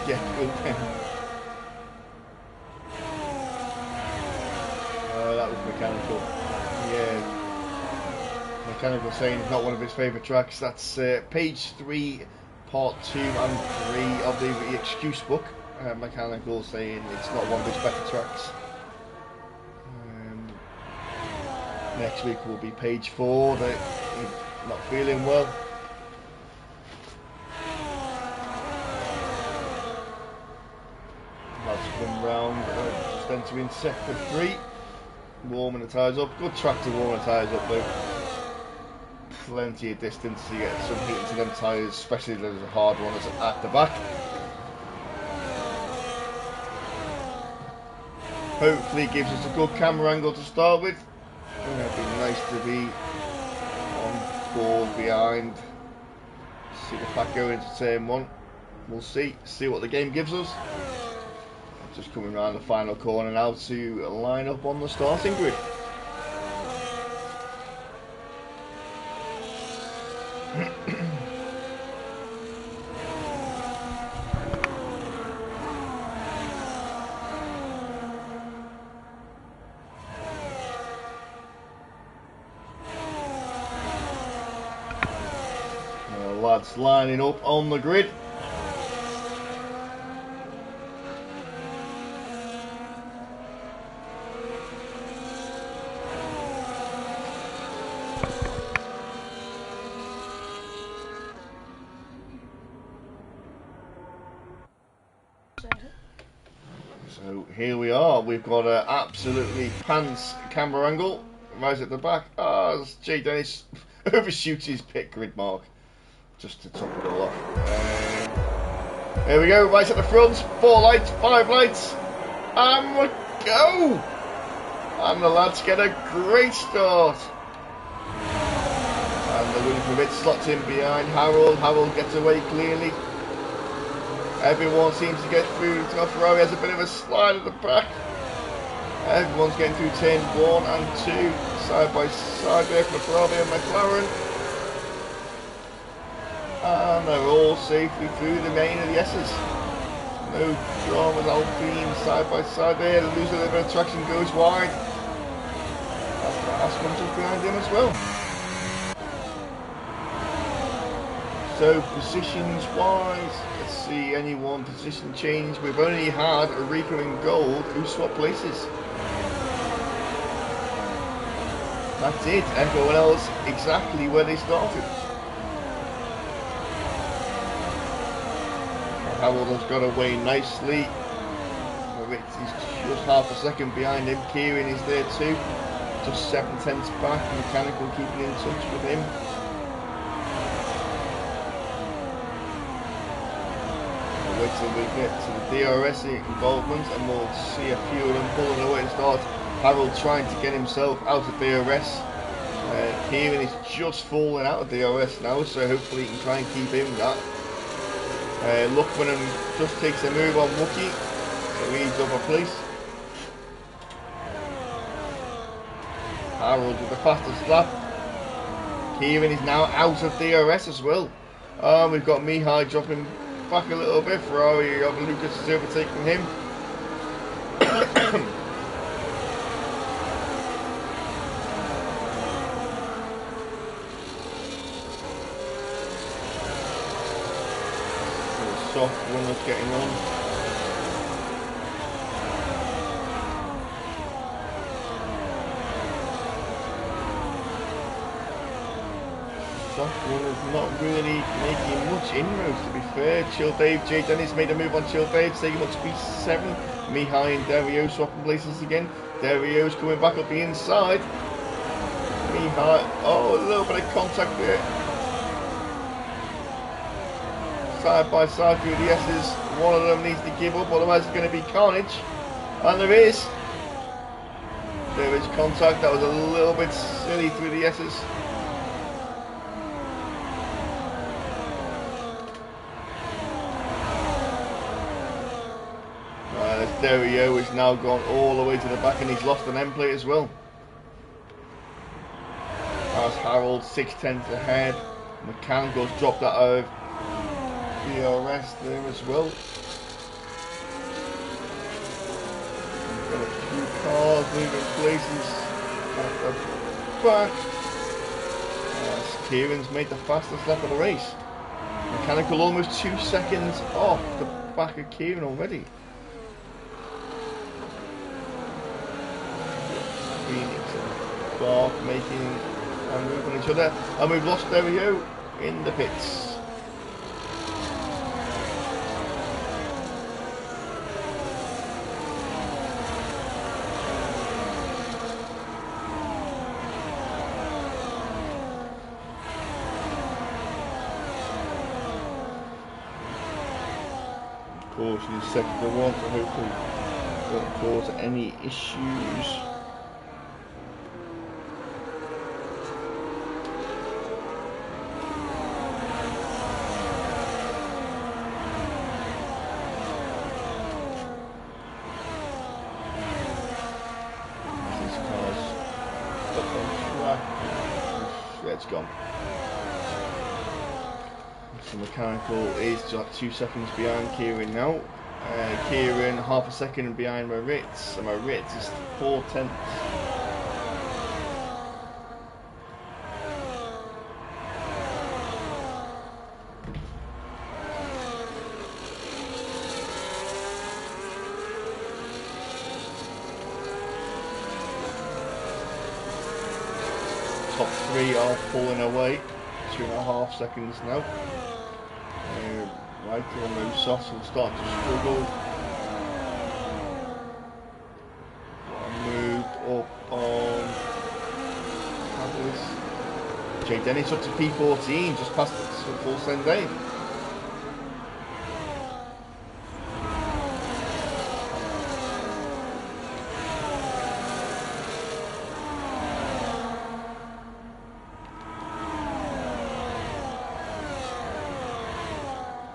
Yeah, good. That was mechanical. Yeah. Mechanical saying it's not one of his favourite tracks. That's page 3, part 2 and 3 of the excuse book. Mechanical saying it's not one of his better tracks. Next week will be page 4, that he's not feeling well. entering sector 3. Warming the tyres up. Good track to warm the tyres up though. Plenty of distance to get some heat into them tyres, especially those hard runners at the back. Hopefully it gives us a good camera angle to start with. It'd be nice to be on board behind. See the pack go into turn 1. We'll see what the game gives us. Just coming around the final corner now to line up on the starting grid. Lads lining up on the grid. So here we are. We've got an absolutely pants camera angle right at the back. As Jay Dennis overshoots his pit grid mark. Just to top it all off. There we go, right at the front. 4 lights, 5 lights. And we go! And the lads get a great start. And the winning from it slots in behind Harold. Harold gets away cleanly. Everyone seems to get through. Ferrari has a bit of a slide at the back. Everyone's getting through turn 1 and 2. Side by side there for Ferrari and McLaren. And they're all safely through the main of the S's. No dramas, Alpine side by side there. They lose a little bit of traction, goes wide. That's comes up behind him as well. So positions wise, let's see anyone position change. We've only had Rico and Gold who swap places. That's it. Everyone else exactly where they started. Harold has got away nicely. He's just half a second behind him. Kieran is there too. Just 7/10 back. Mechanical keeping in touch with him. We'll wait till we get to the DRS involvement and we'll see a few of them pulling away and start. Harold trying to get himself out of DRS. Kieran is just falling out of DRS now, so hopefully he can try and keep him that. Luckman just takes a move on Wookie, so he's up a place. Harold with the fastest lap. Kieran is now out of DRS as well. We've got Mihai dropping back a little bit. Ferrari, Lucas is overtaking him. Soft runners getting on. Soft runners not really making much inroads, to be fair. Chill Dave, Jay Dennis made a move on Chill Dave, taking him up to P7. Mihai and Dario swapping places again. Dario's coming back up the inside. Mihai, oh, a little bit of contact there. Side by side through the S's. One of them needs to give up, otherwise it's going to be carnage. And there is. There is contact. That was a little bit silly through the S's. Dario is now gone all the way to the back and he's lost an end plate as well. As Harold 6/10 ahead. Mechanicals dropped that over. DRS there as well. Got a few cars moving places at the back. As Kieran's made the fastest lap of the race. Mechanical almost 2 seconds off the back of Kieran already. Phoenix and Clark making a move on each other. And we've lost Dario in the pits. Caution is sector 1, so hopefully won't cause any issues. This car's up on track. Yeah, it's gone. So mechanical is just 2 seconds behind Kieran now. Kieran half a second behind Moritz, and Moritz is 4/10. Top 3 are pulling away, 2.5 seconds now. Right on those softs will start to struggle. Moved up on Fabulous. Jay Dennis up to P14, just past the full send aid.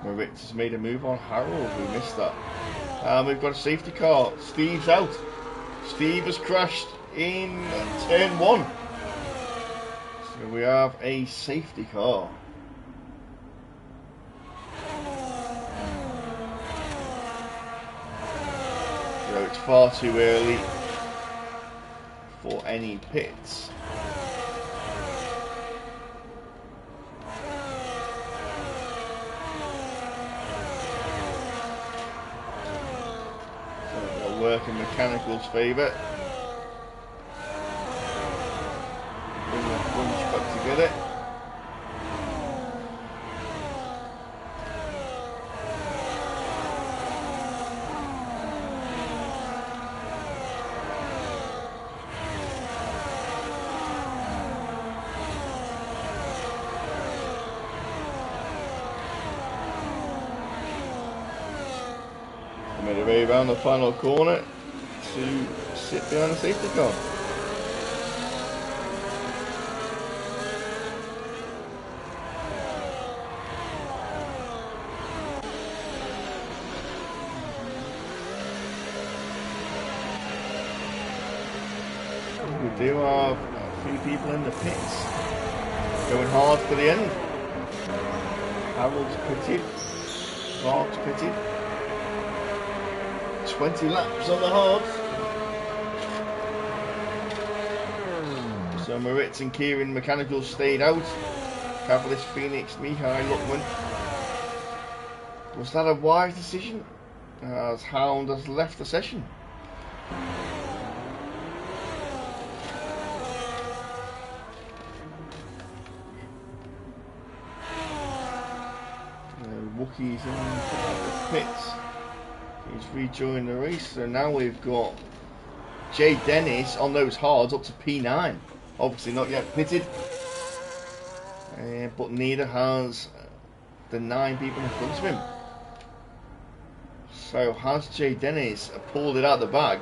Moritz has made a move on Harold, we missed that. We've got a safety car. Steve's out. Steve has crashed in turn 1. So we have a safety car. So it's far too early for any pits. Work in mechanical's favour. Bring the bunch back to get it. Made a way around the final corner to sit behind the safety car. We do have a few people in the pits going hard for the end. Harold's pitted, Mark's pitted. 20 laps on the hards. So Moritz and Kieran Mechanical stayed out. Capitalist Phoenix, Mihai Luckman. Was that a wise decision? As Hound has left the session. Wookie's in the pits. He's rejoined the race, so now we've got Jay Dennis on those hards up to P9. Obviously not yet pitted, but neither has the 9 people in front of him. So has Jay Dennis pulled it out of the bag,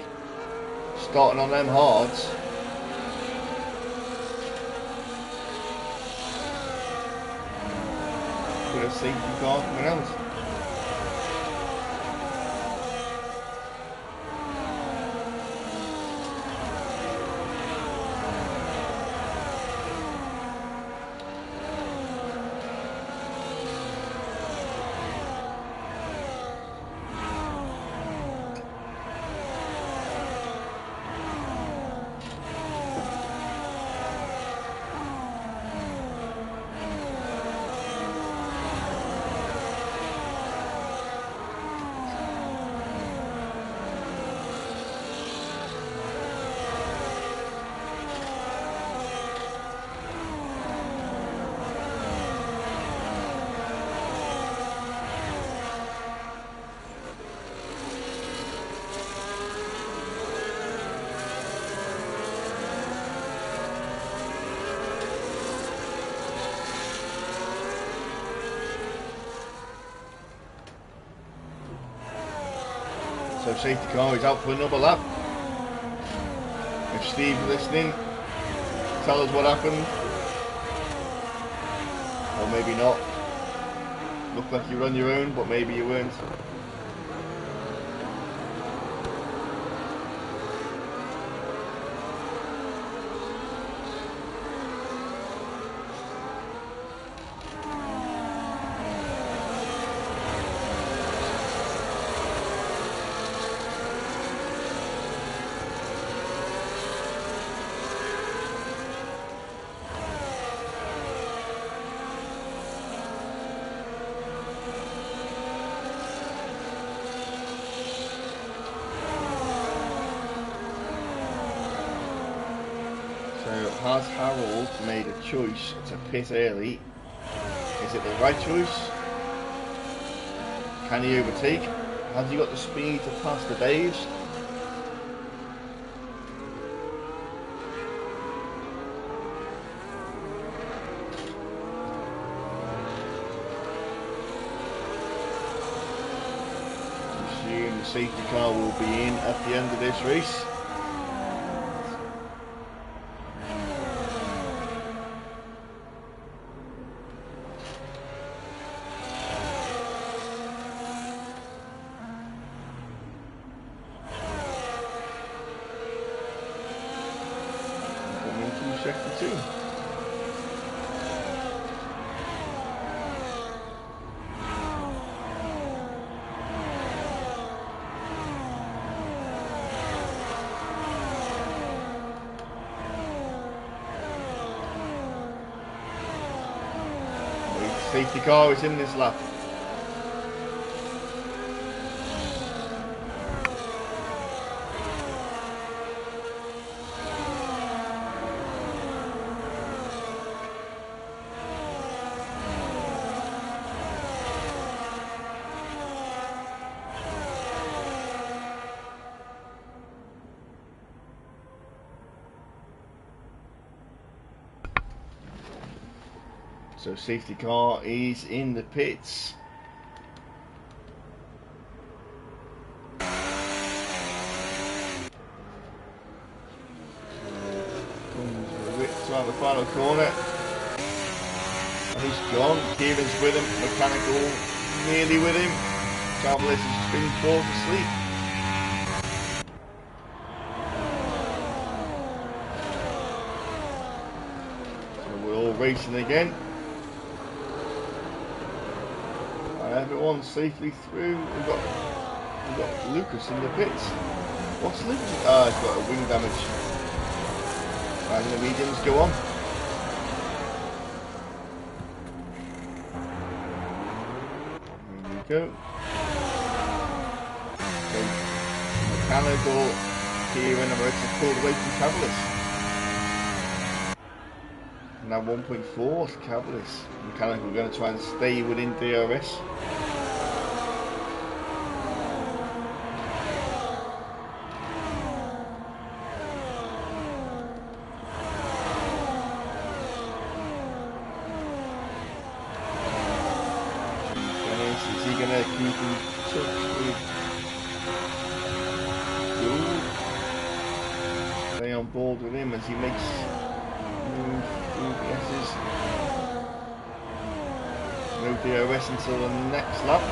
starting on them hards. With a safety car coming out. So safety car is out for another lap. If Steve's listening, tell us what happened. Or maybe not. Looked like you were on your own, but maybe you weren't. Has Harold made a choice to pit early? Is it the right choice? Can he overtake? Has he got the speed to pass the Daves? Assume the safety car will be in at the end of this race. Sector 2. The safety car is in this lap. So safety car is in the pits. Comes Ritz around the final corner. And he's gone. Kieran's with him. Mechanical nearly with him. Travelers has been forced to sleep. So we're all racing again. Everyone's safely through. We've got Lucas in the pits. What's Lucas? Ah, he's got a wing damage. And the mediums go on. There we go. So mechanical Kieran and Ritz are pulled away from Cavaliers. Now 1.4 to Cavaliers. Mechanical going to try and stay within DRS. Is he going to keep in touch with Gould? Stay on board with him as he makes move through the S's. No DRS until the next lap.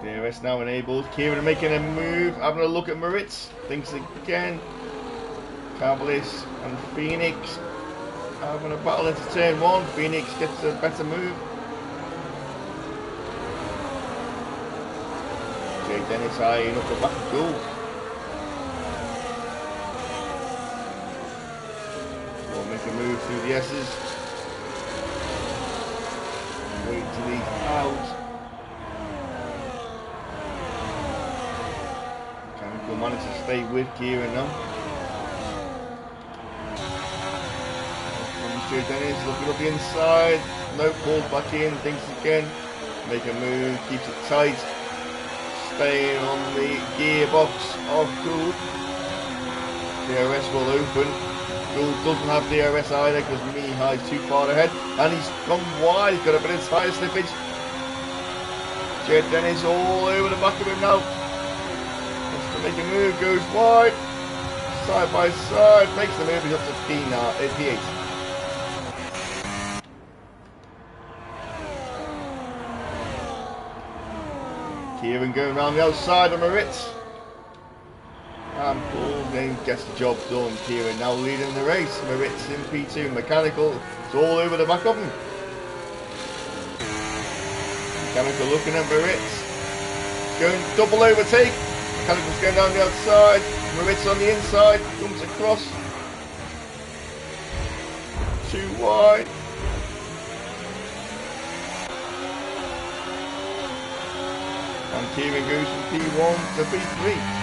DRS now enabled. Kieran making a move, having a look at Moritz. Thinks again. Cavaliers and Phoenix having a battle into turn one. Phoenix gets a better move. Jay Dennis eyeing up the back of goal. We'll make a move through the S's. Wait till he's out. Mechanical managed to stay with Kieran now. Jay Dennis looking up the inside. No, pulls back in, thinks again. Make a move, keeps it tight. Staying on the gearbox of Gould. DRS will open. Gould doesn't have DRS either because Mihai's too far ahead. And he's gone wide, he's got a bit of tyre slippage. Jay Dennis all over the back of him now. Wants to make a move, goes wide. Side by side, makes the move, he's up to P8. Kieran going around the outside of Moritz. And Paul then gets the job done. Kieran now leading the race. Moritz in P2. Mechanical, it's all over the back of him. Mechanical looking at Moritz. Going double overtake. Mechanical's going down the outside. Moritz on the inside. Comes across. Too wide. And Kieran goes from P1 to P3.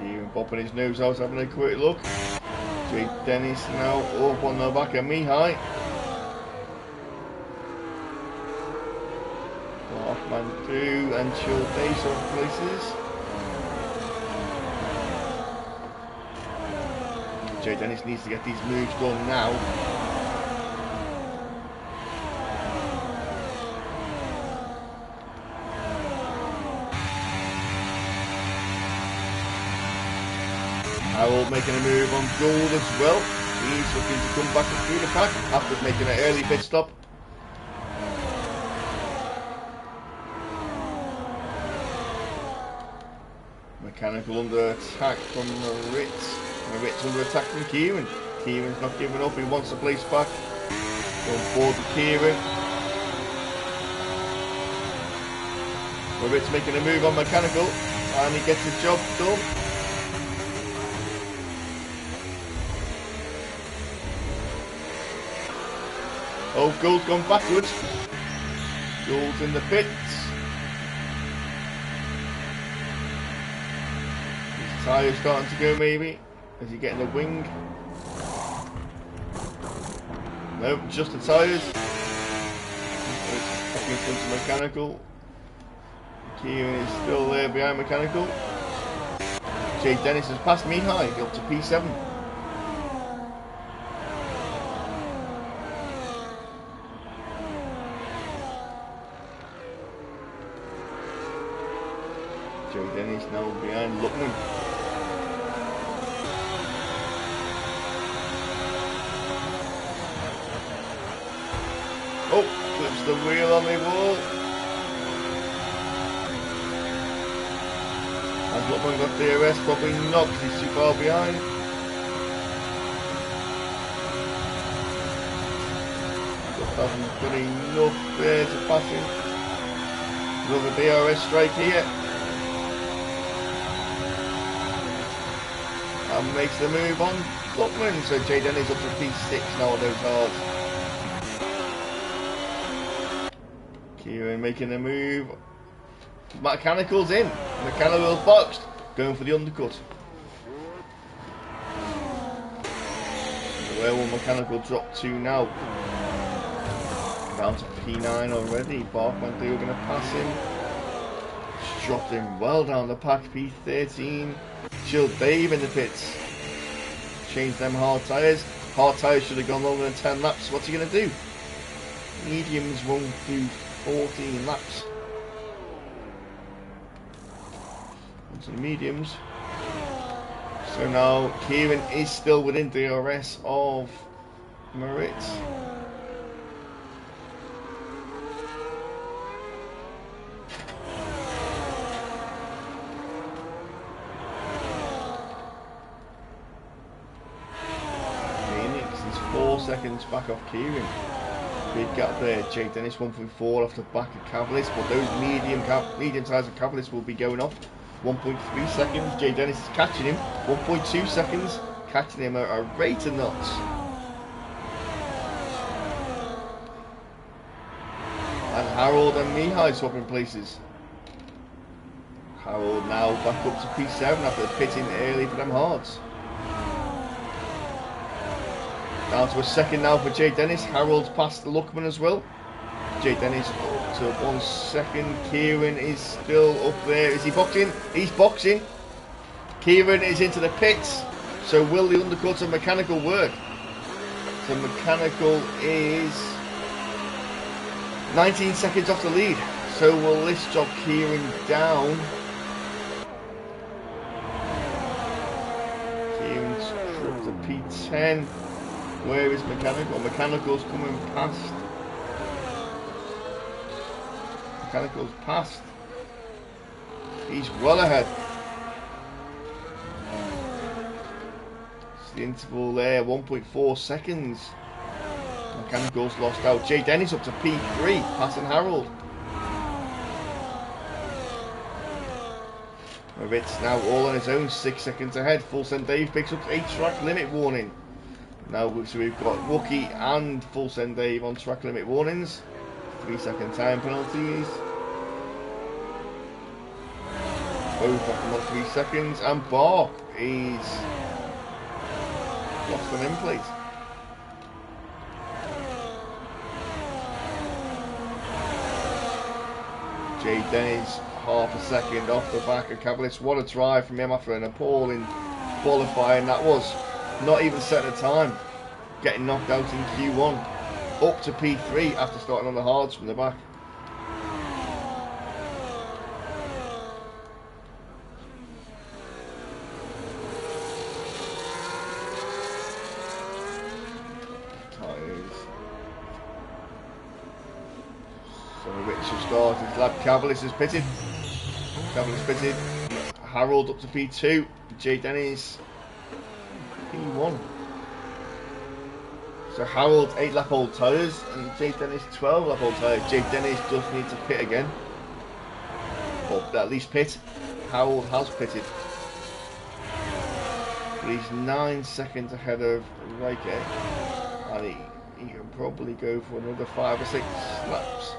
Kieran popping his nose out, having a quick look. Jay Dennis now up on the back of Mihai. Man through and chill base on places. Jay Dennis needs to get these moves done now. Harold making a move on Gould as well. He's looking to come back through the pack after making an early pit stop. Mechanical under attack from Moritz. Moritz under attack from Kieran. Kieran's not giving up, he wants the place back. Going forward to Kieran. Moritz making a move on Mechanical and he gets the job done. Oh, Gould's gone backwards. Gould's in the pits. Tyres starting to go maybe. Is he getting the wing? Nope, just the tyres. Back in front of Mechanical. Kieran is still there behind Mechanical. Jay Dennis has passed Mihai, up to P7. Jay Dennis now behind Luckman. Oh, flips the wheel on the wall. Has Luckman got DRS? Probably not because he's too far behind. Just hasn't got enough there to pass him. Another DRS strike here. And makes the move on Luckman. So Jay Dennis up to P6 now on those cars. Kieran making a move. Mechanical's in. Mechanical's boxed. Going for the undercut. Where will Mechanical drop to now? Down to P9 already. Barkman they were going to pass him. Just dropped him well down the pack. P13. Chill Dave in the pits. Change them hard tyres. Hard tyres should have gone longer than 10 laps. What's he going to do? Mediums won't do 14 laps. Onto the mediums. So now Kieran is still within DRS of Moritz. Phoenix is 4 seconds back off Kieran. Big gap there. Jay Dennis 1.4 off the back of Cavalis, but those medium tyres of Cavalis will be going off 1.3 seconds. Jay Dennis is catching him. 1.2 seconds. Catching him at a rate of knots. And Harold and Mihai swapping places. Harold now back up to P7 after pitting early for them hards. Down to a second now for Jay Dennis. Harold's past the Luckman as well. Jay Dennis up to 1 second. Kieran is still up there. Is he boxing? He's boxing. Kieran is into the pits. So will the undercuts and mechanical work? So mechanical is 19 seconds off the lead. So will this drop Kieran down? Kieran's up to P10. Where is mechanical? Mechanical's coming past. Mechanical's past. He's well ahead. It's the interval there, 1.4 seconds. Mechanical's lost out. Jay Dennis up to P3, passing Harold. Moritz now all on his own, 6 seconds ahead. Full Send Dave picks up a track limit warning. Now so we've got Wookie and Full Send Dave on track limit warnings. 3 second time penalties. Both of them on 3 seconds. And Bark is lost an end plate. Jay Dennis half a second off the back of Cavalis. What a drive from him after an appalling qualifying that was. Not even setting a time. Getting knocked out in Q1. Up to P3 after starting on the hards from the back. So Richard started. Lab Cavalis has pitted. Cavalis pitted. Harold up to P2. Jay Dennis P1. So Harold 8 lap old tyres and Jay Dennis 12 lap old tyres. Jay Dennis just needs to pit again. Or at least pit. Harold has pitted. But he's 9 seconds ahead of Riker. And he can probably go for another 5 or 6 laps.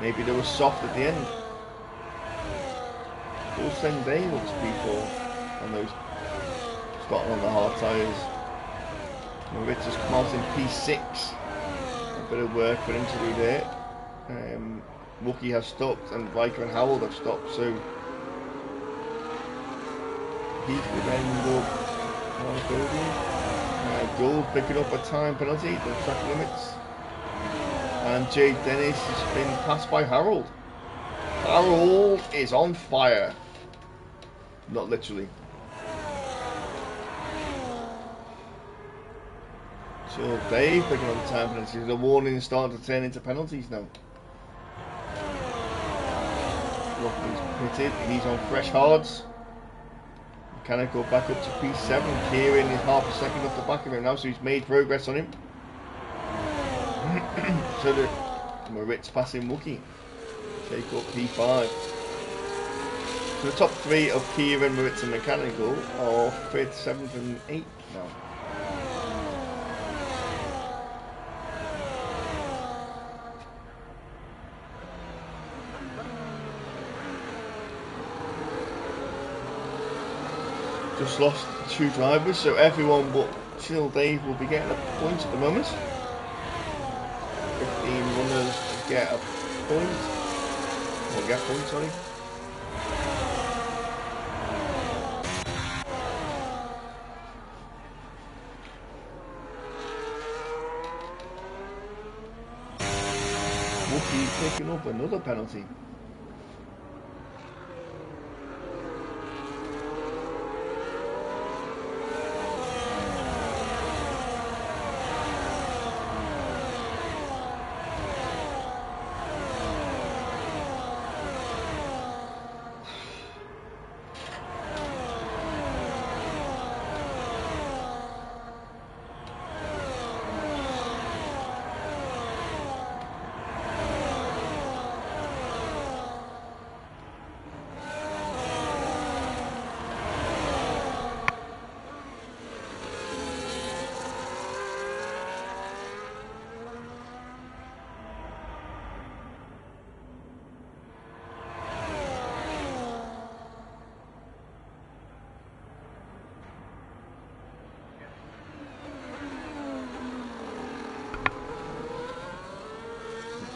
Maybe they were soft at the end. Full Send Dave looks P4 on those. Starting on the hard tyres. Moritz has come out in P6. A bit of work for him to do there. Wookie has stopped and Riker and Harold have stopped, so he could end up on a podium. Gould picking up a time penalty, the track limits. And Jay Dennis has been passed by Harold. Harold is on fire. Not literally. So Dave picking up the time penalties. The warning is starting to turn into penalties now. Rockman's pitted. He's on fresh hards. Mechanical back up to P7. Kieran is half a second off the back of him now, so he's made progress on him. So the Moritz passing Wookie. Take up P5. So the top 3 of Kieran, Moritz and Mechanical are 5th, 7th and 8th now. Just lost 2 drivers, so everyone but Chill Dave will be getting a point at the moment. 15 runners get a point. Or get a point, sorry. Wookie picking up another penalty.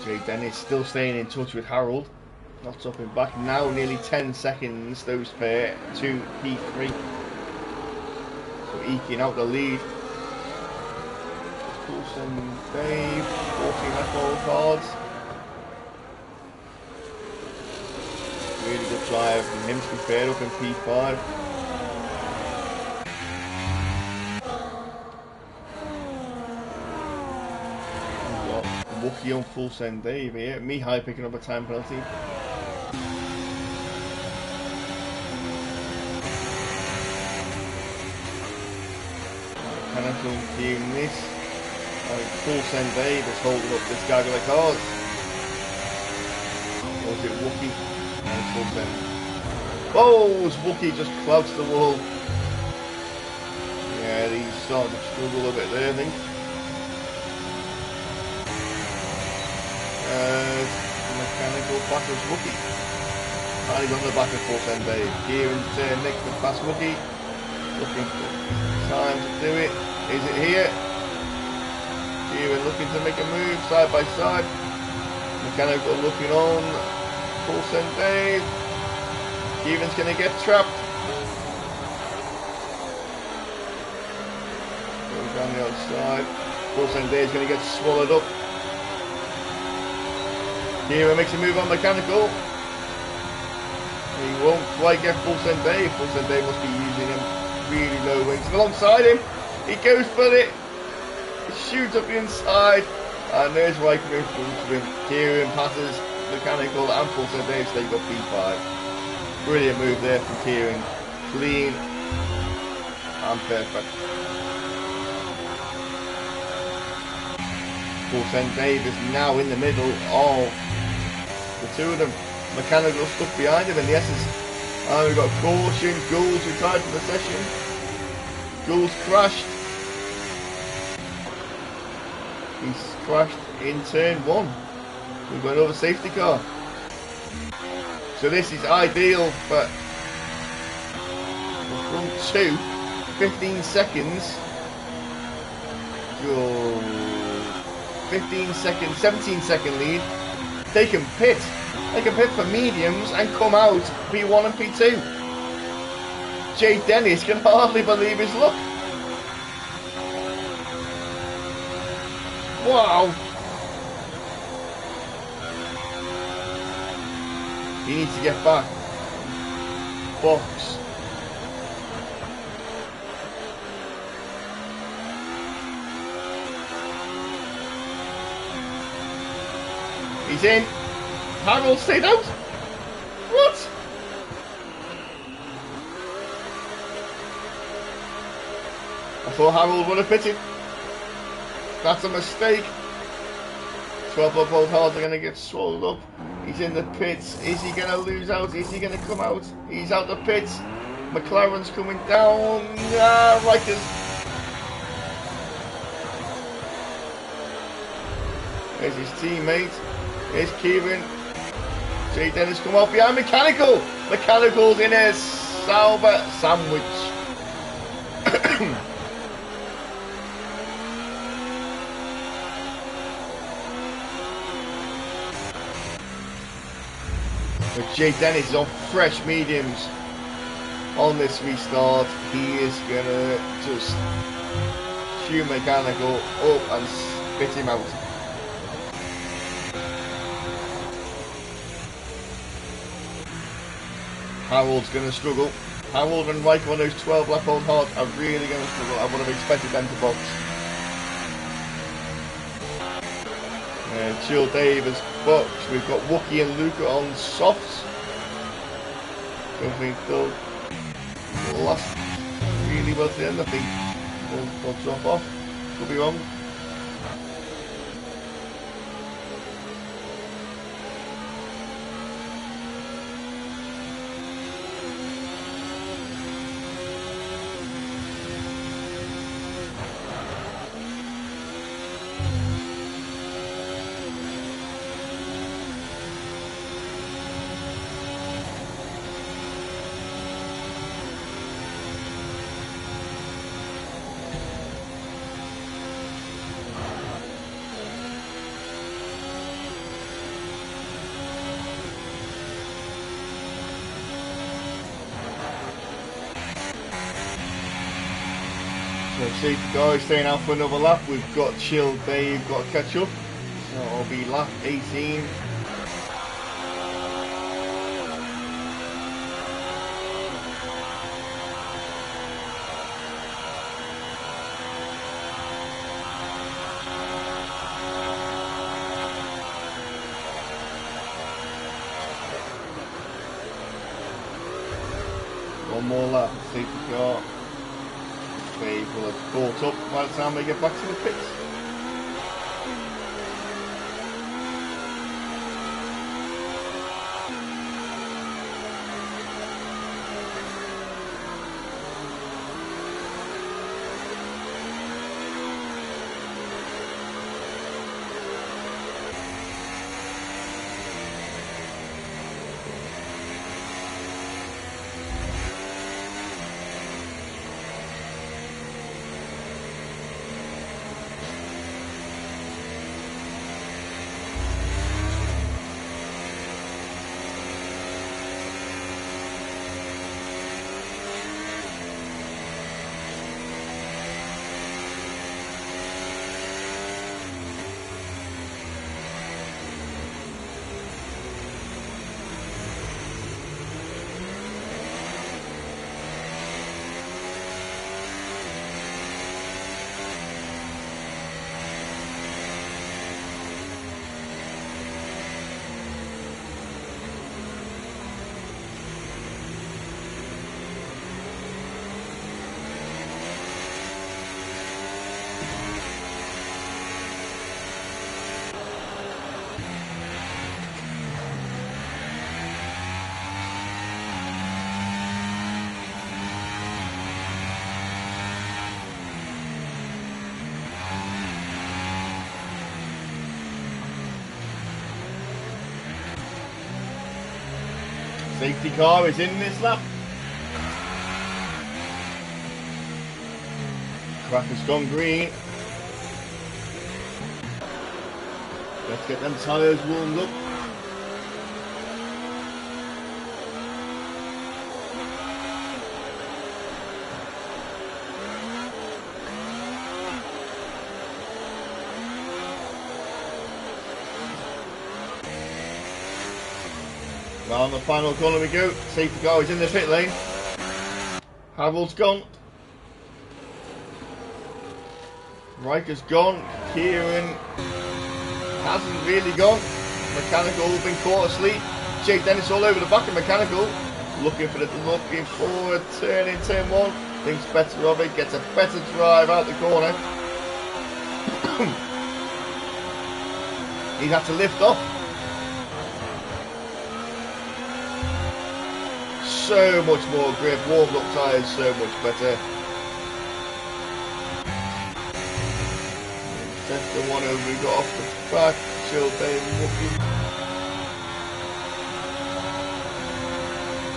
Jay Dennis still staying in touch with Harold. Not dropping back. Now nearly 10 seconds, those pair to P3. So eking out the lead. Coulson, Dave, 14 left all cards. Really good drive from him to be paired up in P5. Wookie on full send Dave here. Mihai picking up a time penalty. Mechanical doing this. Full send Dave is holding up this gaggle of cards. Or is it Wookie? And full send. Oh, as Wookie just clouts the wall. Yeah, he's starting to struggle a bit there, I think. Mechanical passes Wookie. And he's on the back of full send Dave. Kieran's turn next to pass Wookie. Looking for time to do it. Is it here? Kieran looking to make a move side by side. Mechanical looking on. Full send Dave. Kieran's going to get trapped. Going down the outside. Full send Dave's going to get swallowed up. Kieran makes a move on Mechanical. He won't quite get full send Dave. Full send Dave must be using him really low wings. Alongside him, he goes for it. He shoots up the inside. And there's Riker in front of him. Kieran passes Mechanical and full send Dave, so they've got P5. Brilliant move there from Kieran. Clean and perfect. Full send Dave is now in the middle of the two of them. Mechanical stuck behind him in the S's. And we've got caution. Gould's retired from the session. Gould's crashed. He's crashed in turn 1. We've got another safety car. So this is ideal for the front two. 15 seconds. Go. 15 seconds, 17 second lead. They can pit. They can pit for mediums and come out P1 and P2. Jay Dennis can hardly believe his luck. Wow. He needs to get back. Box. He's in. Harold stayed out. What? I thought Harold would have pitted. That's a mistake. 12 up old cards are going to get swallowed up. He's in the pits. Is he going to lose out? Is he going to come out? He's out the pits. McLaren's coming down. Rikers. There's his teammate. Here's Kieran. Jay Dennis come off behind Mechanical. Mechanical's in a Sauber sandwich. But Jay Dennis is on fresh mediums on this restart. He is gonna just shoot Mechanical up and spit him out. Harold's going to struggle. Harold and Riker on those 12 lap old hearts are really going to struggle. I would have expected them to box. Chill Dave has boxed. We've got Wookie and Luca on softs. Don't think they'll last really well to the end. I think they'll drop off. Could be wrong. See the guys staying out for another lap. We've got Chill Dave got to catch up. So it'll be lap 18. One more lap. Safety car. Dave will have caught up by the time they get back to the pits. Safety car is in this lap. Track has gone green. Let's get them tyres warmed up. Now on the final corner we go. Safety car is in the pit lane. Havel's gone. Riker's gone. Kieran hasn't really gone. Mechanical been caught asleep. Jake Dennis all over the back of Mechanical. Looking for a turn in turn one. Thinks better of it. Gets a better drive out the corner. He's had to lift off. So much more grip, warmed up tyres, so much better. That's the one over we got off the back, Chill Dave looking.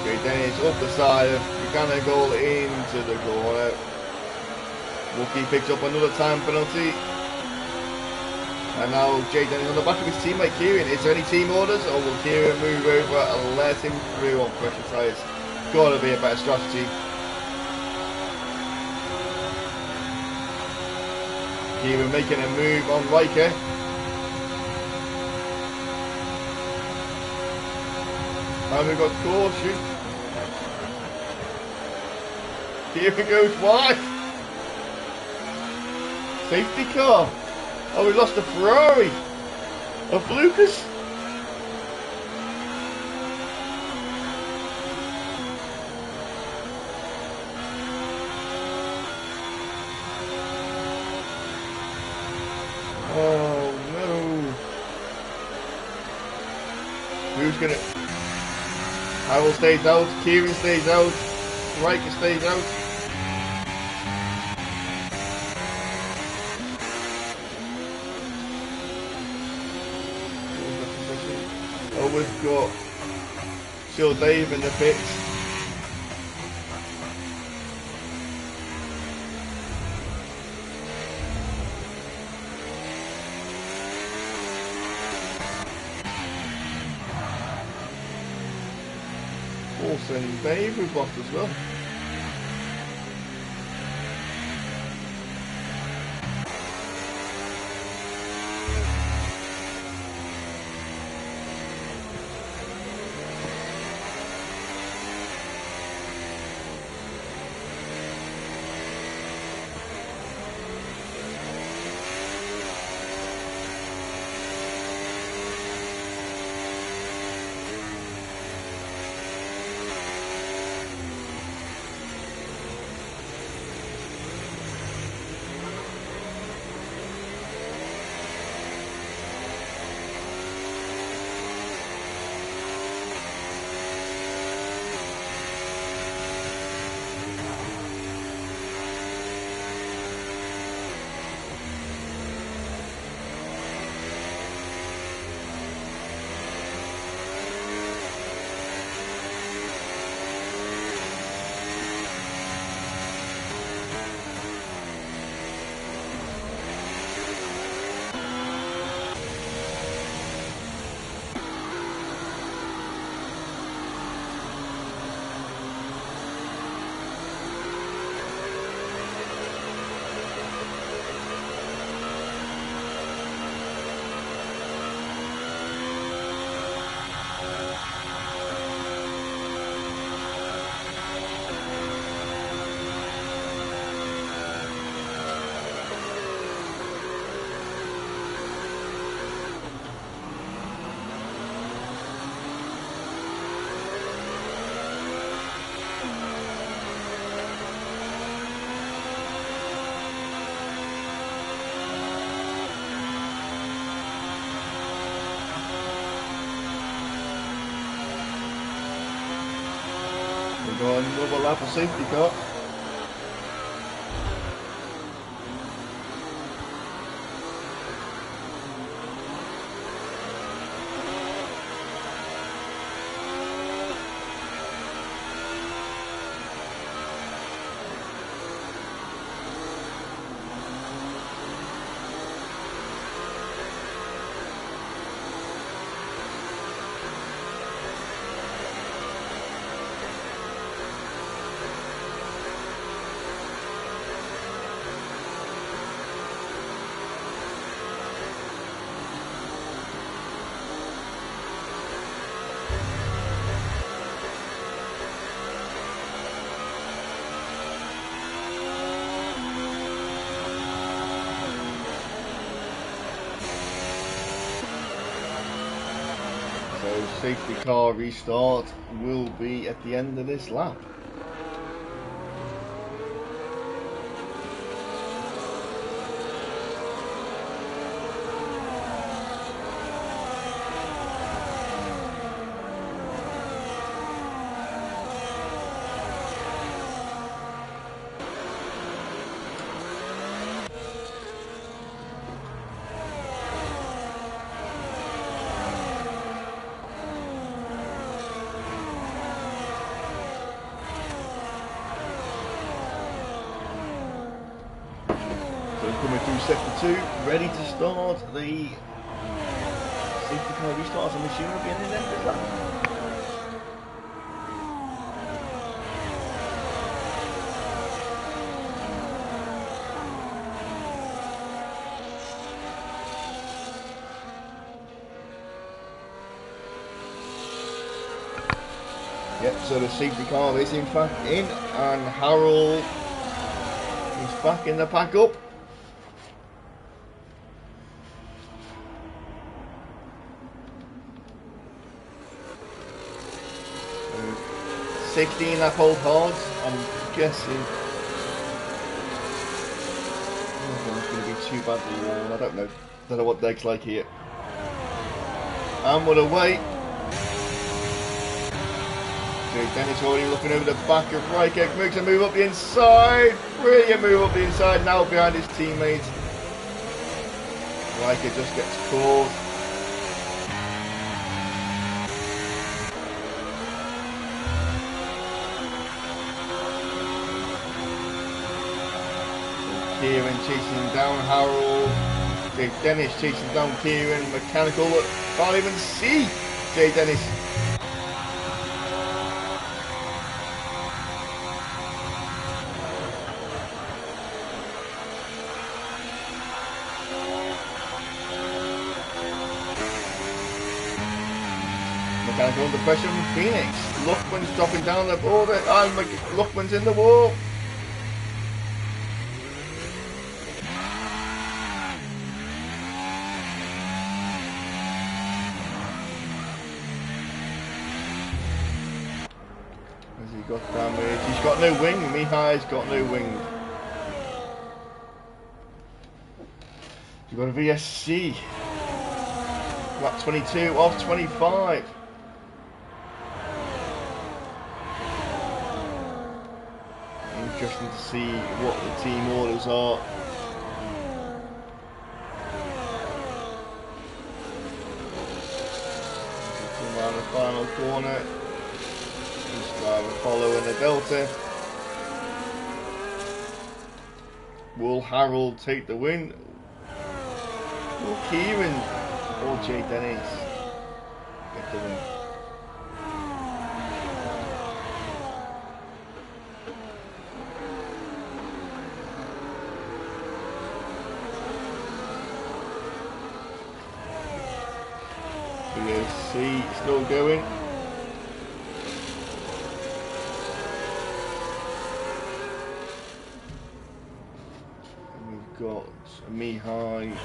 Okay, Dennis up the side of Mechanical into the corner. Wookie picks up another time penalty. And now Jay Dennis on the back of his teammate Kieran. Is there any team orders, or will Kieran move over and let him through on pressure tyres? Gotta be a better strategy. Kieran making a move on Riker. And we've got caution. Kieran goes wide. Safety car. Oh, we lost a Ferrari of Lucas. Oh no. Who's gonna? Howell stays out, Kieran stays out, Riker stays out. Oh, we've got Chill Dave in the pits. And Dave we've lost as well. We've got another lap of safety car. So safety car restart will be at the end of this lap. Coming through sector 2, ready to start the safety car restart. I'm assuming it'll be in the end of that. Yep, so the safety car is in fact in, and Harold is back in the pack up. 16 lap hold hard, I'm guessing. Oh, it's going to be too badly worn, I don't know what Deg's like here. And what a wait. Okay, Dennis already looking over the back of Rijkaard, makes a move up the inside. Brilliant move up the inside, now behind his teammate. Rijkaard just gets caught. Kieran chasing down Harold. Jay Dennis chasing down Kieran. Mechanical, can't even see Jay Dennis. Mechanical under pressure from Phoenix. Luckman's dropping down the border, and Luckman's in the wall. Got damage. He's got no wing. Mihai's got no wing. You've got a VSC. Lap 22 off 25. Interesting to see what the team orders are. Come around the final corner. Following the Delta. Will Harold take the win? Will Kieran or Jay Dennis get the win? VSC still going. Got Mihai.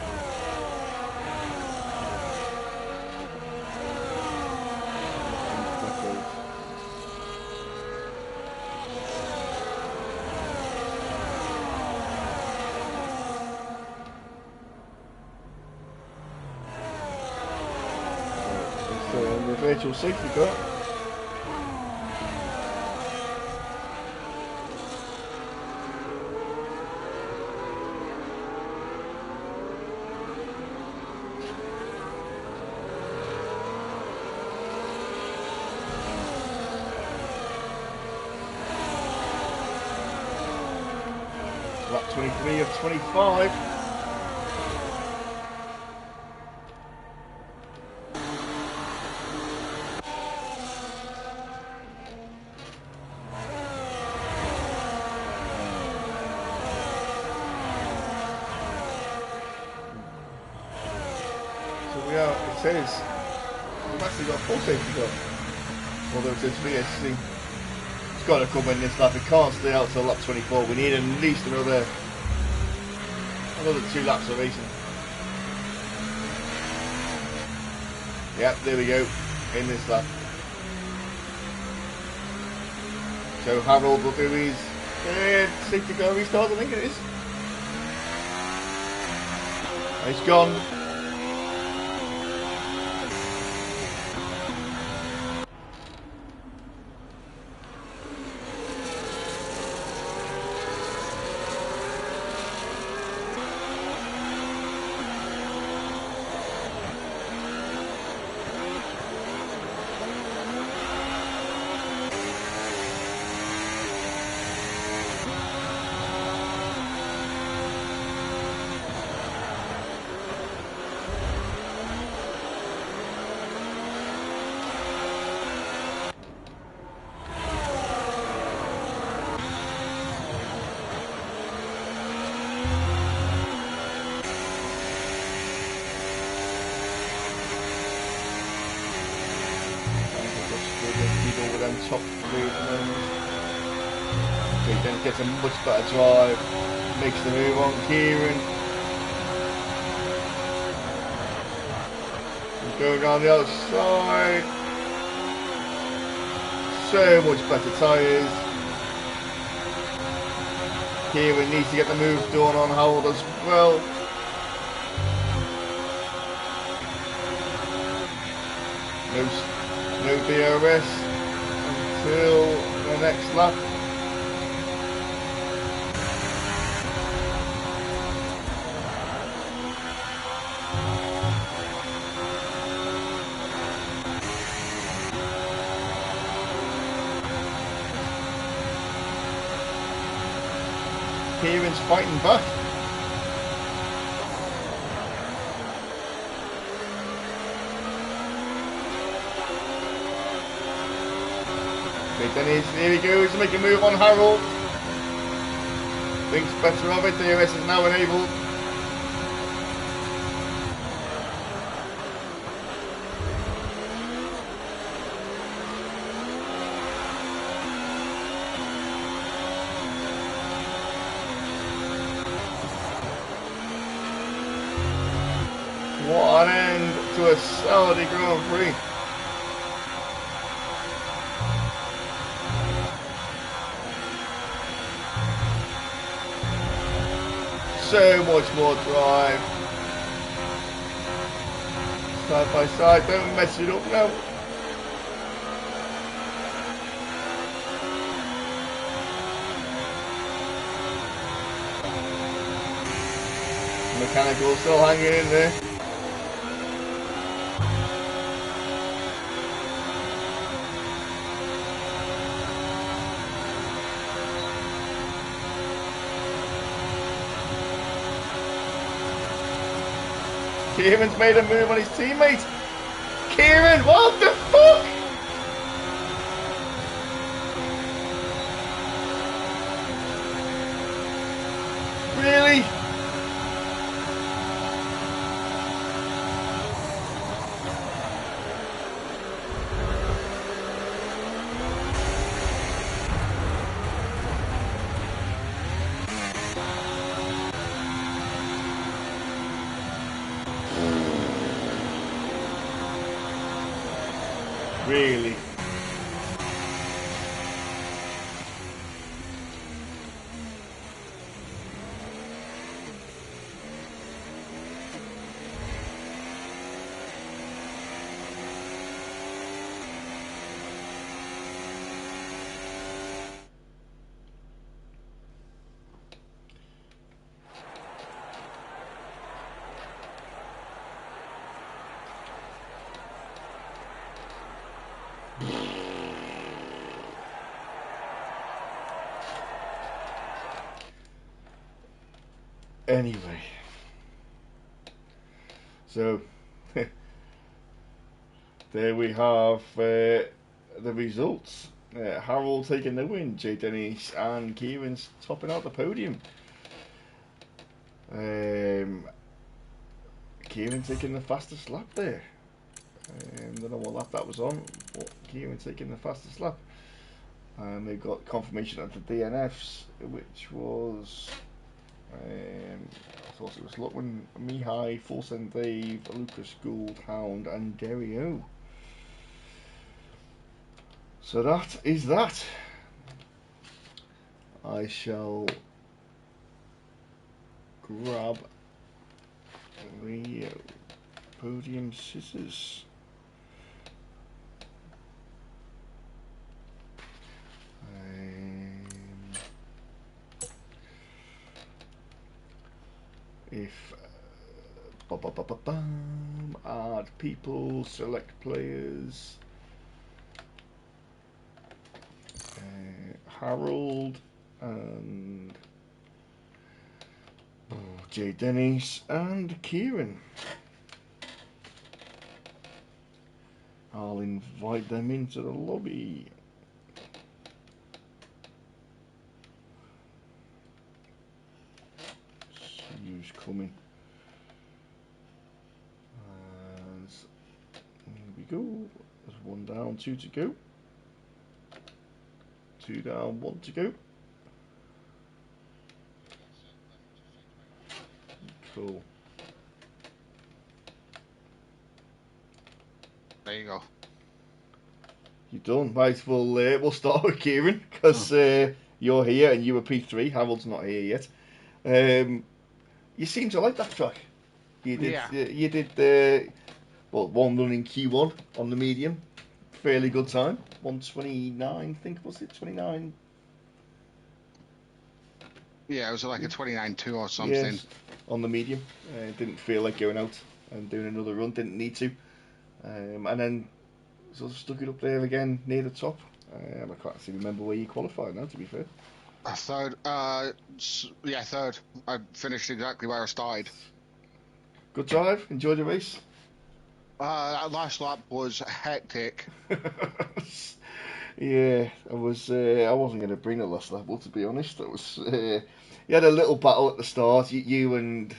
So the virtual safety car. 23 of 25. So we are, it says, we've actually got a full safety car. Although it says VSC. It's got to come in this lap. It can't stay out till lap 24. We need at least another 2 laps of racing. Yep, there we go. In this lap. So Harold will do his safety car restart, I think it is. It's gone. Top three at the moment. Okay, then gets a much better drive, makes the move on Kieran. He's going around the outside. So much better tyres. Kieran needs to get the move done on Harold as well. No DRS. Till the next lap. Kieran's fighting back. Then here he goes, making a move on Harold. Thinks better of it, DRS is now enabled. What an end to a Saudi Grand Prix. So much more drive. Side by side, don't mess it up now. Mechanical still hanging in there. Kieran's made a move on his teammate. Kieran, what the fuck? Really? Really? Anyway, so there we have the results. Harold taking the win, Jay Dennis and Kieran's topping out the podium. Kieran taking the fastest lap there. Don't know what lap that was on, but Kieran taking the fastest lap. And they got confirmation of the DNFs, which was I thought it was Lutwin, Mihai, Fulsen Dave, Lucas Gould, Hound, and Derio. So that is that. I shall grab the podium scissors. If add people, select players, Harold and Jay Dennis and Kieran. I'll invite them into the lobby. See who's coming. And here we go. There's 1 down, 2 to go. 2 down, 1 to go. Cool. There you go. You're done. Right, we'll start with Kieran, because you're here and you were P3. Harold's not here yet. You seem to like that track. You did. Yeah. You did. One run in Q1 on the medium. Fairly good time. 1:29, I think, was it? 29. Yeah, it was like a 29.2 or something. Yes, on the medium. Didn't feel like going out and doing another run. Didn't need to. And then sort of stuck it up there again near the top. I can't actually remember where you qualified now, to be fair. Third. Third. I finished exactly where I started. Good drive. Enjoyed the race. That last lap was hectic. Yeah, I wasn't going to bring the last lap, to be honest. It was. You had a little battle at the start. You and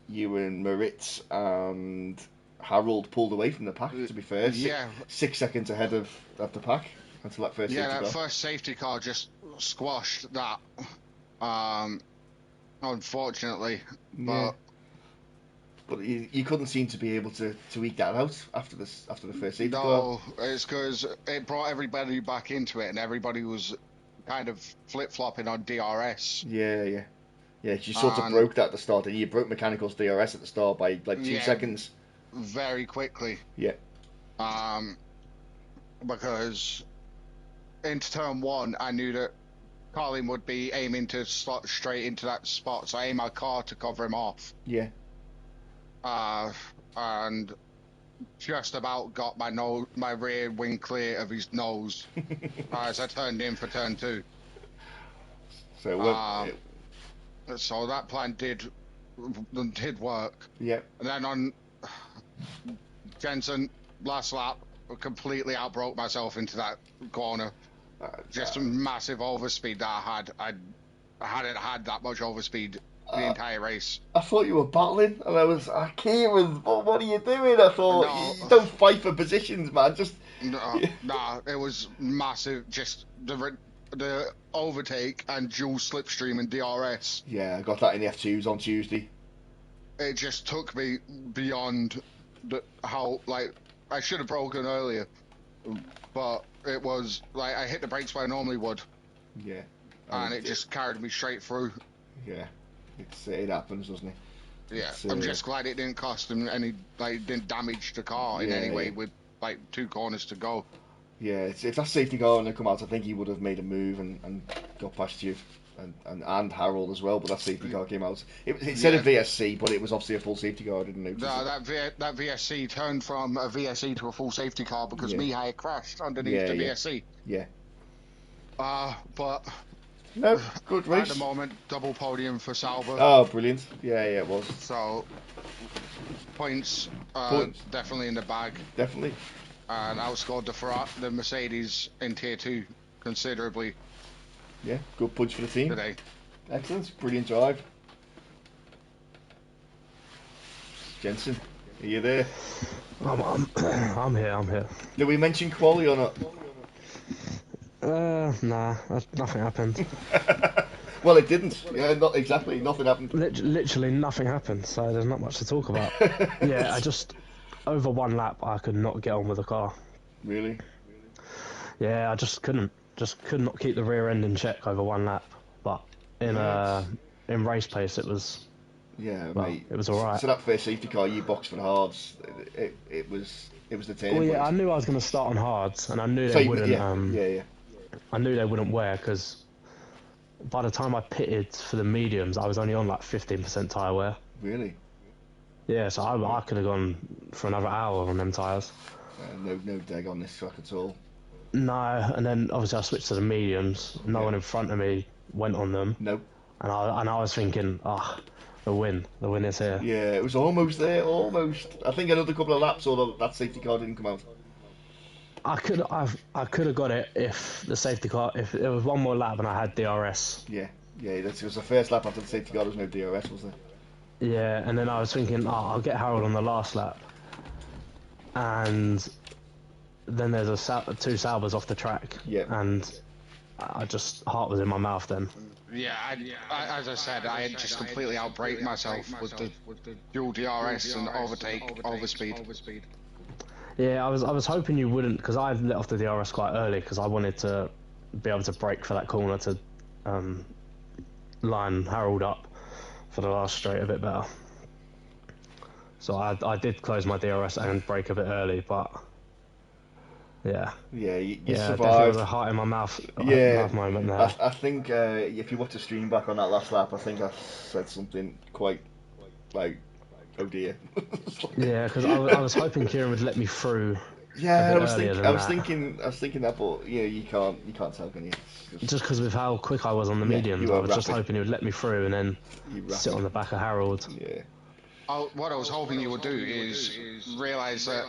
Moritz and Harold pulled away from the pack. To be fair, Yeah. 6 seconds ahead of the pack until that first safety car. First safety car just squashed that. Unfortunately, yeah. But you couldn't seem to be able to eke that out after the first safety car. No, it's because it brought everybody back into it, and everybody was kind of flip-flopping on DRS. Yeah. You sort of broke that at the start, and you broke Mechanical's DRS at the start by like 2 seconds. Very quickly. Yeah. Because into turn 1, I knew that Colin would be aiming to slot straight into that spot, so I aimed my car to cover him off. Yeah. And just about got my rear wing clear of his nose as I turned in for turn 2. So that plan did work. Yeah. And then on Jensen, last lap, completely outbroke myself into that corner. Just a massive overspeed that I had. I hadn't had that much overspeed the entire race. I thought you were battling, and I Kieran, what are you doing? I thought, you don't fight for positions, man. Just no, it was massive. Just the overtake and dual slipstream and DRS. Yeah, I got that in the F2s on Tuesday. It just took me beyond how I should have broken earlier, but it was like I hit the brakes where I normally would. Yeah. And it just carried me straight through. Yeah. It happens, doesn't it? Yeah, I'm just glad it didn't cost him any, didn't damage the car in any way with 2 corners to go. Yeah, if that safety car hadn't come out, I think he would have made a move and got past you and Harold as well. But that safety car came out. It said a VSC, but it was obviously a full safety car. I didn't notice. No, that VSC turned from a VSC to a full safety car because Mihai crashed underneath the VSC. Yeah. But No, good At race. the moment, double podium for Sauber. Oh, brilliant. Yeah, it was. So points Points. definitely in the bag, Definitely. and outscored the Mercedes in Tier 2 considerably Yeah, good punch for the team. today. Excellent. Brilliant drive. Jensen, are you there? I'm here. I'm here. Did we mention quali or not? Nah, nothing happened. Well, it didn't. Yeah, not exactly. Nothing happened. Literally nothing happened. So there's not much to talk about. Yeah, I just over one lap I could not get on with the car. Really? Yeah, I just could not keep the rear end in check over one lap. But in in race pace it was Yeah, well, mate. it was all right. So that first safety car you boxed for the hards, it was the turning Well, yeah, point. I knew I was going to start on hards, and I knew So they wouldn't. yeah. I knew they wouldn't wear because by the time I pitted for the mediums, I was only on like 15% tyre wear. Really? Yeah, so I could have gone for another hour on them tyres. No deg on this track at all. No, and then obviously I switched to the mediums. No one in front of me went on them, No. and I was thinking, the win is here. Yeah, it was almost there, almost. I think another couple of laps, or that safety car didn't come out. I could have got it if the safety car, if there was one more lap and I had DRS. Yeah, it was the first lap after the safety car. There was no DRS, was there? Yeah, and then I was thinking, I'll get Harold on the last lap, and then there's two Saubers off the track. Yeah. And I just heart was in my mouth then. Yeah, as I said, I had just completely outbraked myself with the dual DRS and overspeed. Yeah, I was hoping you wouldn't, because I let off the DRS quite early because I wanted to be able to brake for that corner to line Harold up for the last straight a bit better. So I did close my DRS and brake a bit early, but yeah. Yeah, you Definitely survived. was a heart in my mouth, Yeah, moment there. I think if you watch the stream back on that last lap, I think I said something quite like, "Oh dear." Yeah, because I was hoping Kieran would let me through. Yeah, a bit I was thinking that, but you can't tell, can you? Just because with how quick I was on the mediums, you I were was just rapid. hoping he would let me through and then sit on the back of Harold. Yeah. What I was hoping you would do is realise that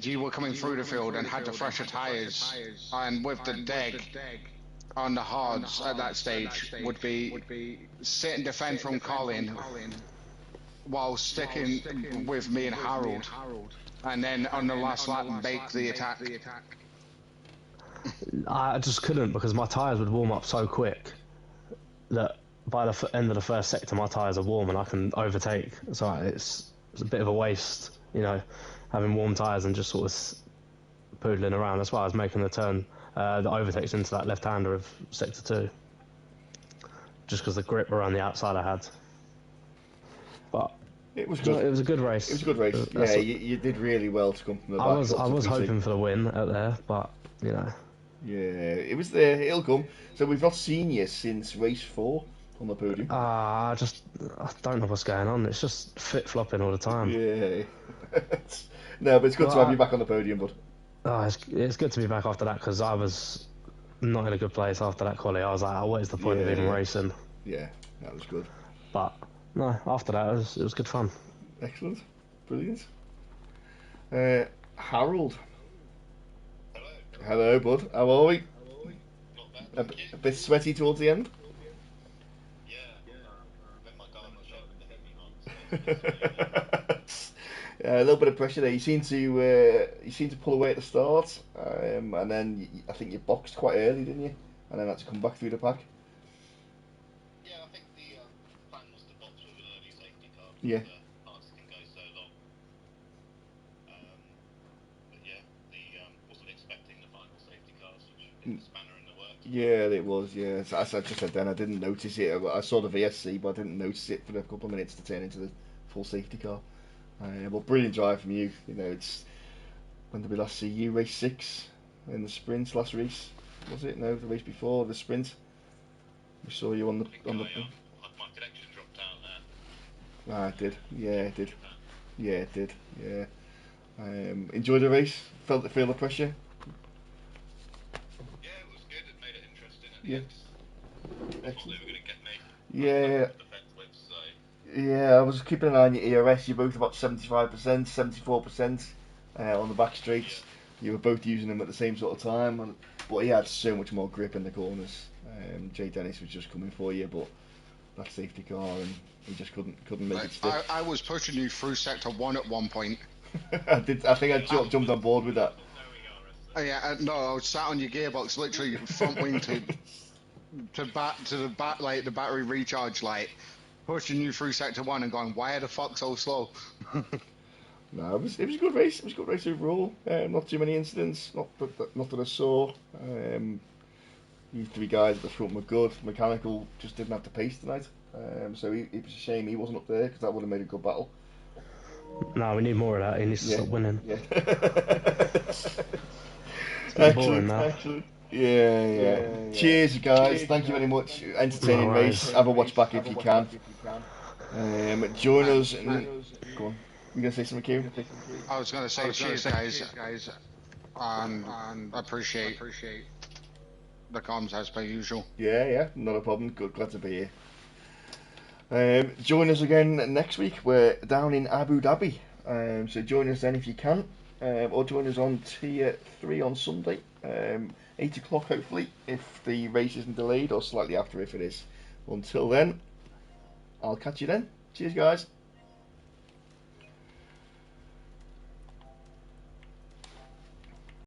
you were coming through the field and had the fresher tyres, and with the deg on the hards at that stage would be sit and defend from Colin while sticking with me and Harold, and then on the last lap make the attack. I just couldn't because my tyres would warm up so quick that by the end of the first sector my tyres are warm and I can overtake. So it's a bit of a waste, having warm tyres and just sort of poodling around. That's why I was making the turn that overtakes into that left-hander of sector 2. Just because the grip around the outside I had. But it was good. It was a good race. It was a good race. Yeah, you did really well to come from the back. I was hoping for the win out there, but Yeah, it was there. It'll come. So we've not seen you since race 4 on the podium. I don't know what's going on. It's just flip-flopping all the time. Yeah. No, but it's good to have you back on the podium, bud. It's good to be back after that because I was not in a good place after that quali. I was like, what is the point of even racing? Yeah, that was good. But no, after that it was good fun. Excellent, brilliant. Harold. Hello, bud. How are we? Not bad. A bit sweaty towards the end. Yeah. Let my guard A little bit of pressure there. You seem to pull away at the start, and then I think you boxed quite early, didn't you? And then had to come back through the pack. Yeah, I think the plan was to box with an early safety car. Yeah. Parts can go so long. But yeah, wasn't expecting the final safety cars, which is a spanner in the works. Yeah, it was. Yeah, so as I just said then, I didn't notice it. I saw the VSC, but I didn't notice it for a couple of minutes to turn into the full safety car. Well, brilliant drive from you. It's when did we last see you? Race 6 in the sprint. Last race was it? No, the race before the sprint. We saw you on the. My connection dropped out there. Ah, it did. Yeah, it did. Yeah, it did. Yeah. Enjoyed the race. Feel the pressure. Yeah, it was good. It made it interesting at the end. thought they were going to get me. Yeah. Defense with, so Yeah, I was keeping an eye on your ERS. You're both about 75%, 74% on the back straights. You were both using them at the same sort of time, but he had so much more grip in the corners. Jay Dennis was just coming for you, but that safety car, and he just couldn't make it stick. I was pushing you through sector 1 at one point. I did. I think I jumped on board with that. Yeah, no, I was sat on your gearbox, literally front wing to the back light, the battery recharge light, pushing you through sector 1 and going, why are the fuck so slow? No, it was a good race. It was a good race overall. Not too many incidents. Not that I saw. These three guys at the front were good. Mechanical just didn't have the pace tonight. So it was a shame he wasn't up there because that would have made a good battle. No, we need more of that. He needs to stop winning. Yeah. Boring now. Excellent. Yeah. Cheers, guys. Thank you very much. Entertaining No race. worries. Have a watch back if you can. Join us. Go on. You gonna say something, Kieran? I was going to say cheers, guys, and I appreciate the comms as per usual. Yeah. Not a problem. Good. Glad to be here. Join us again next week. We're down in Abu Dhabi. So join us then if you can. Or join us on Tier 3 on Sunday. 8 o'clock hopefully, if the race isn't delayed, or slightly after if it is. Until then, I'll catch you then. Cheers, guys.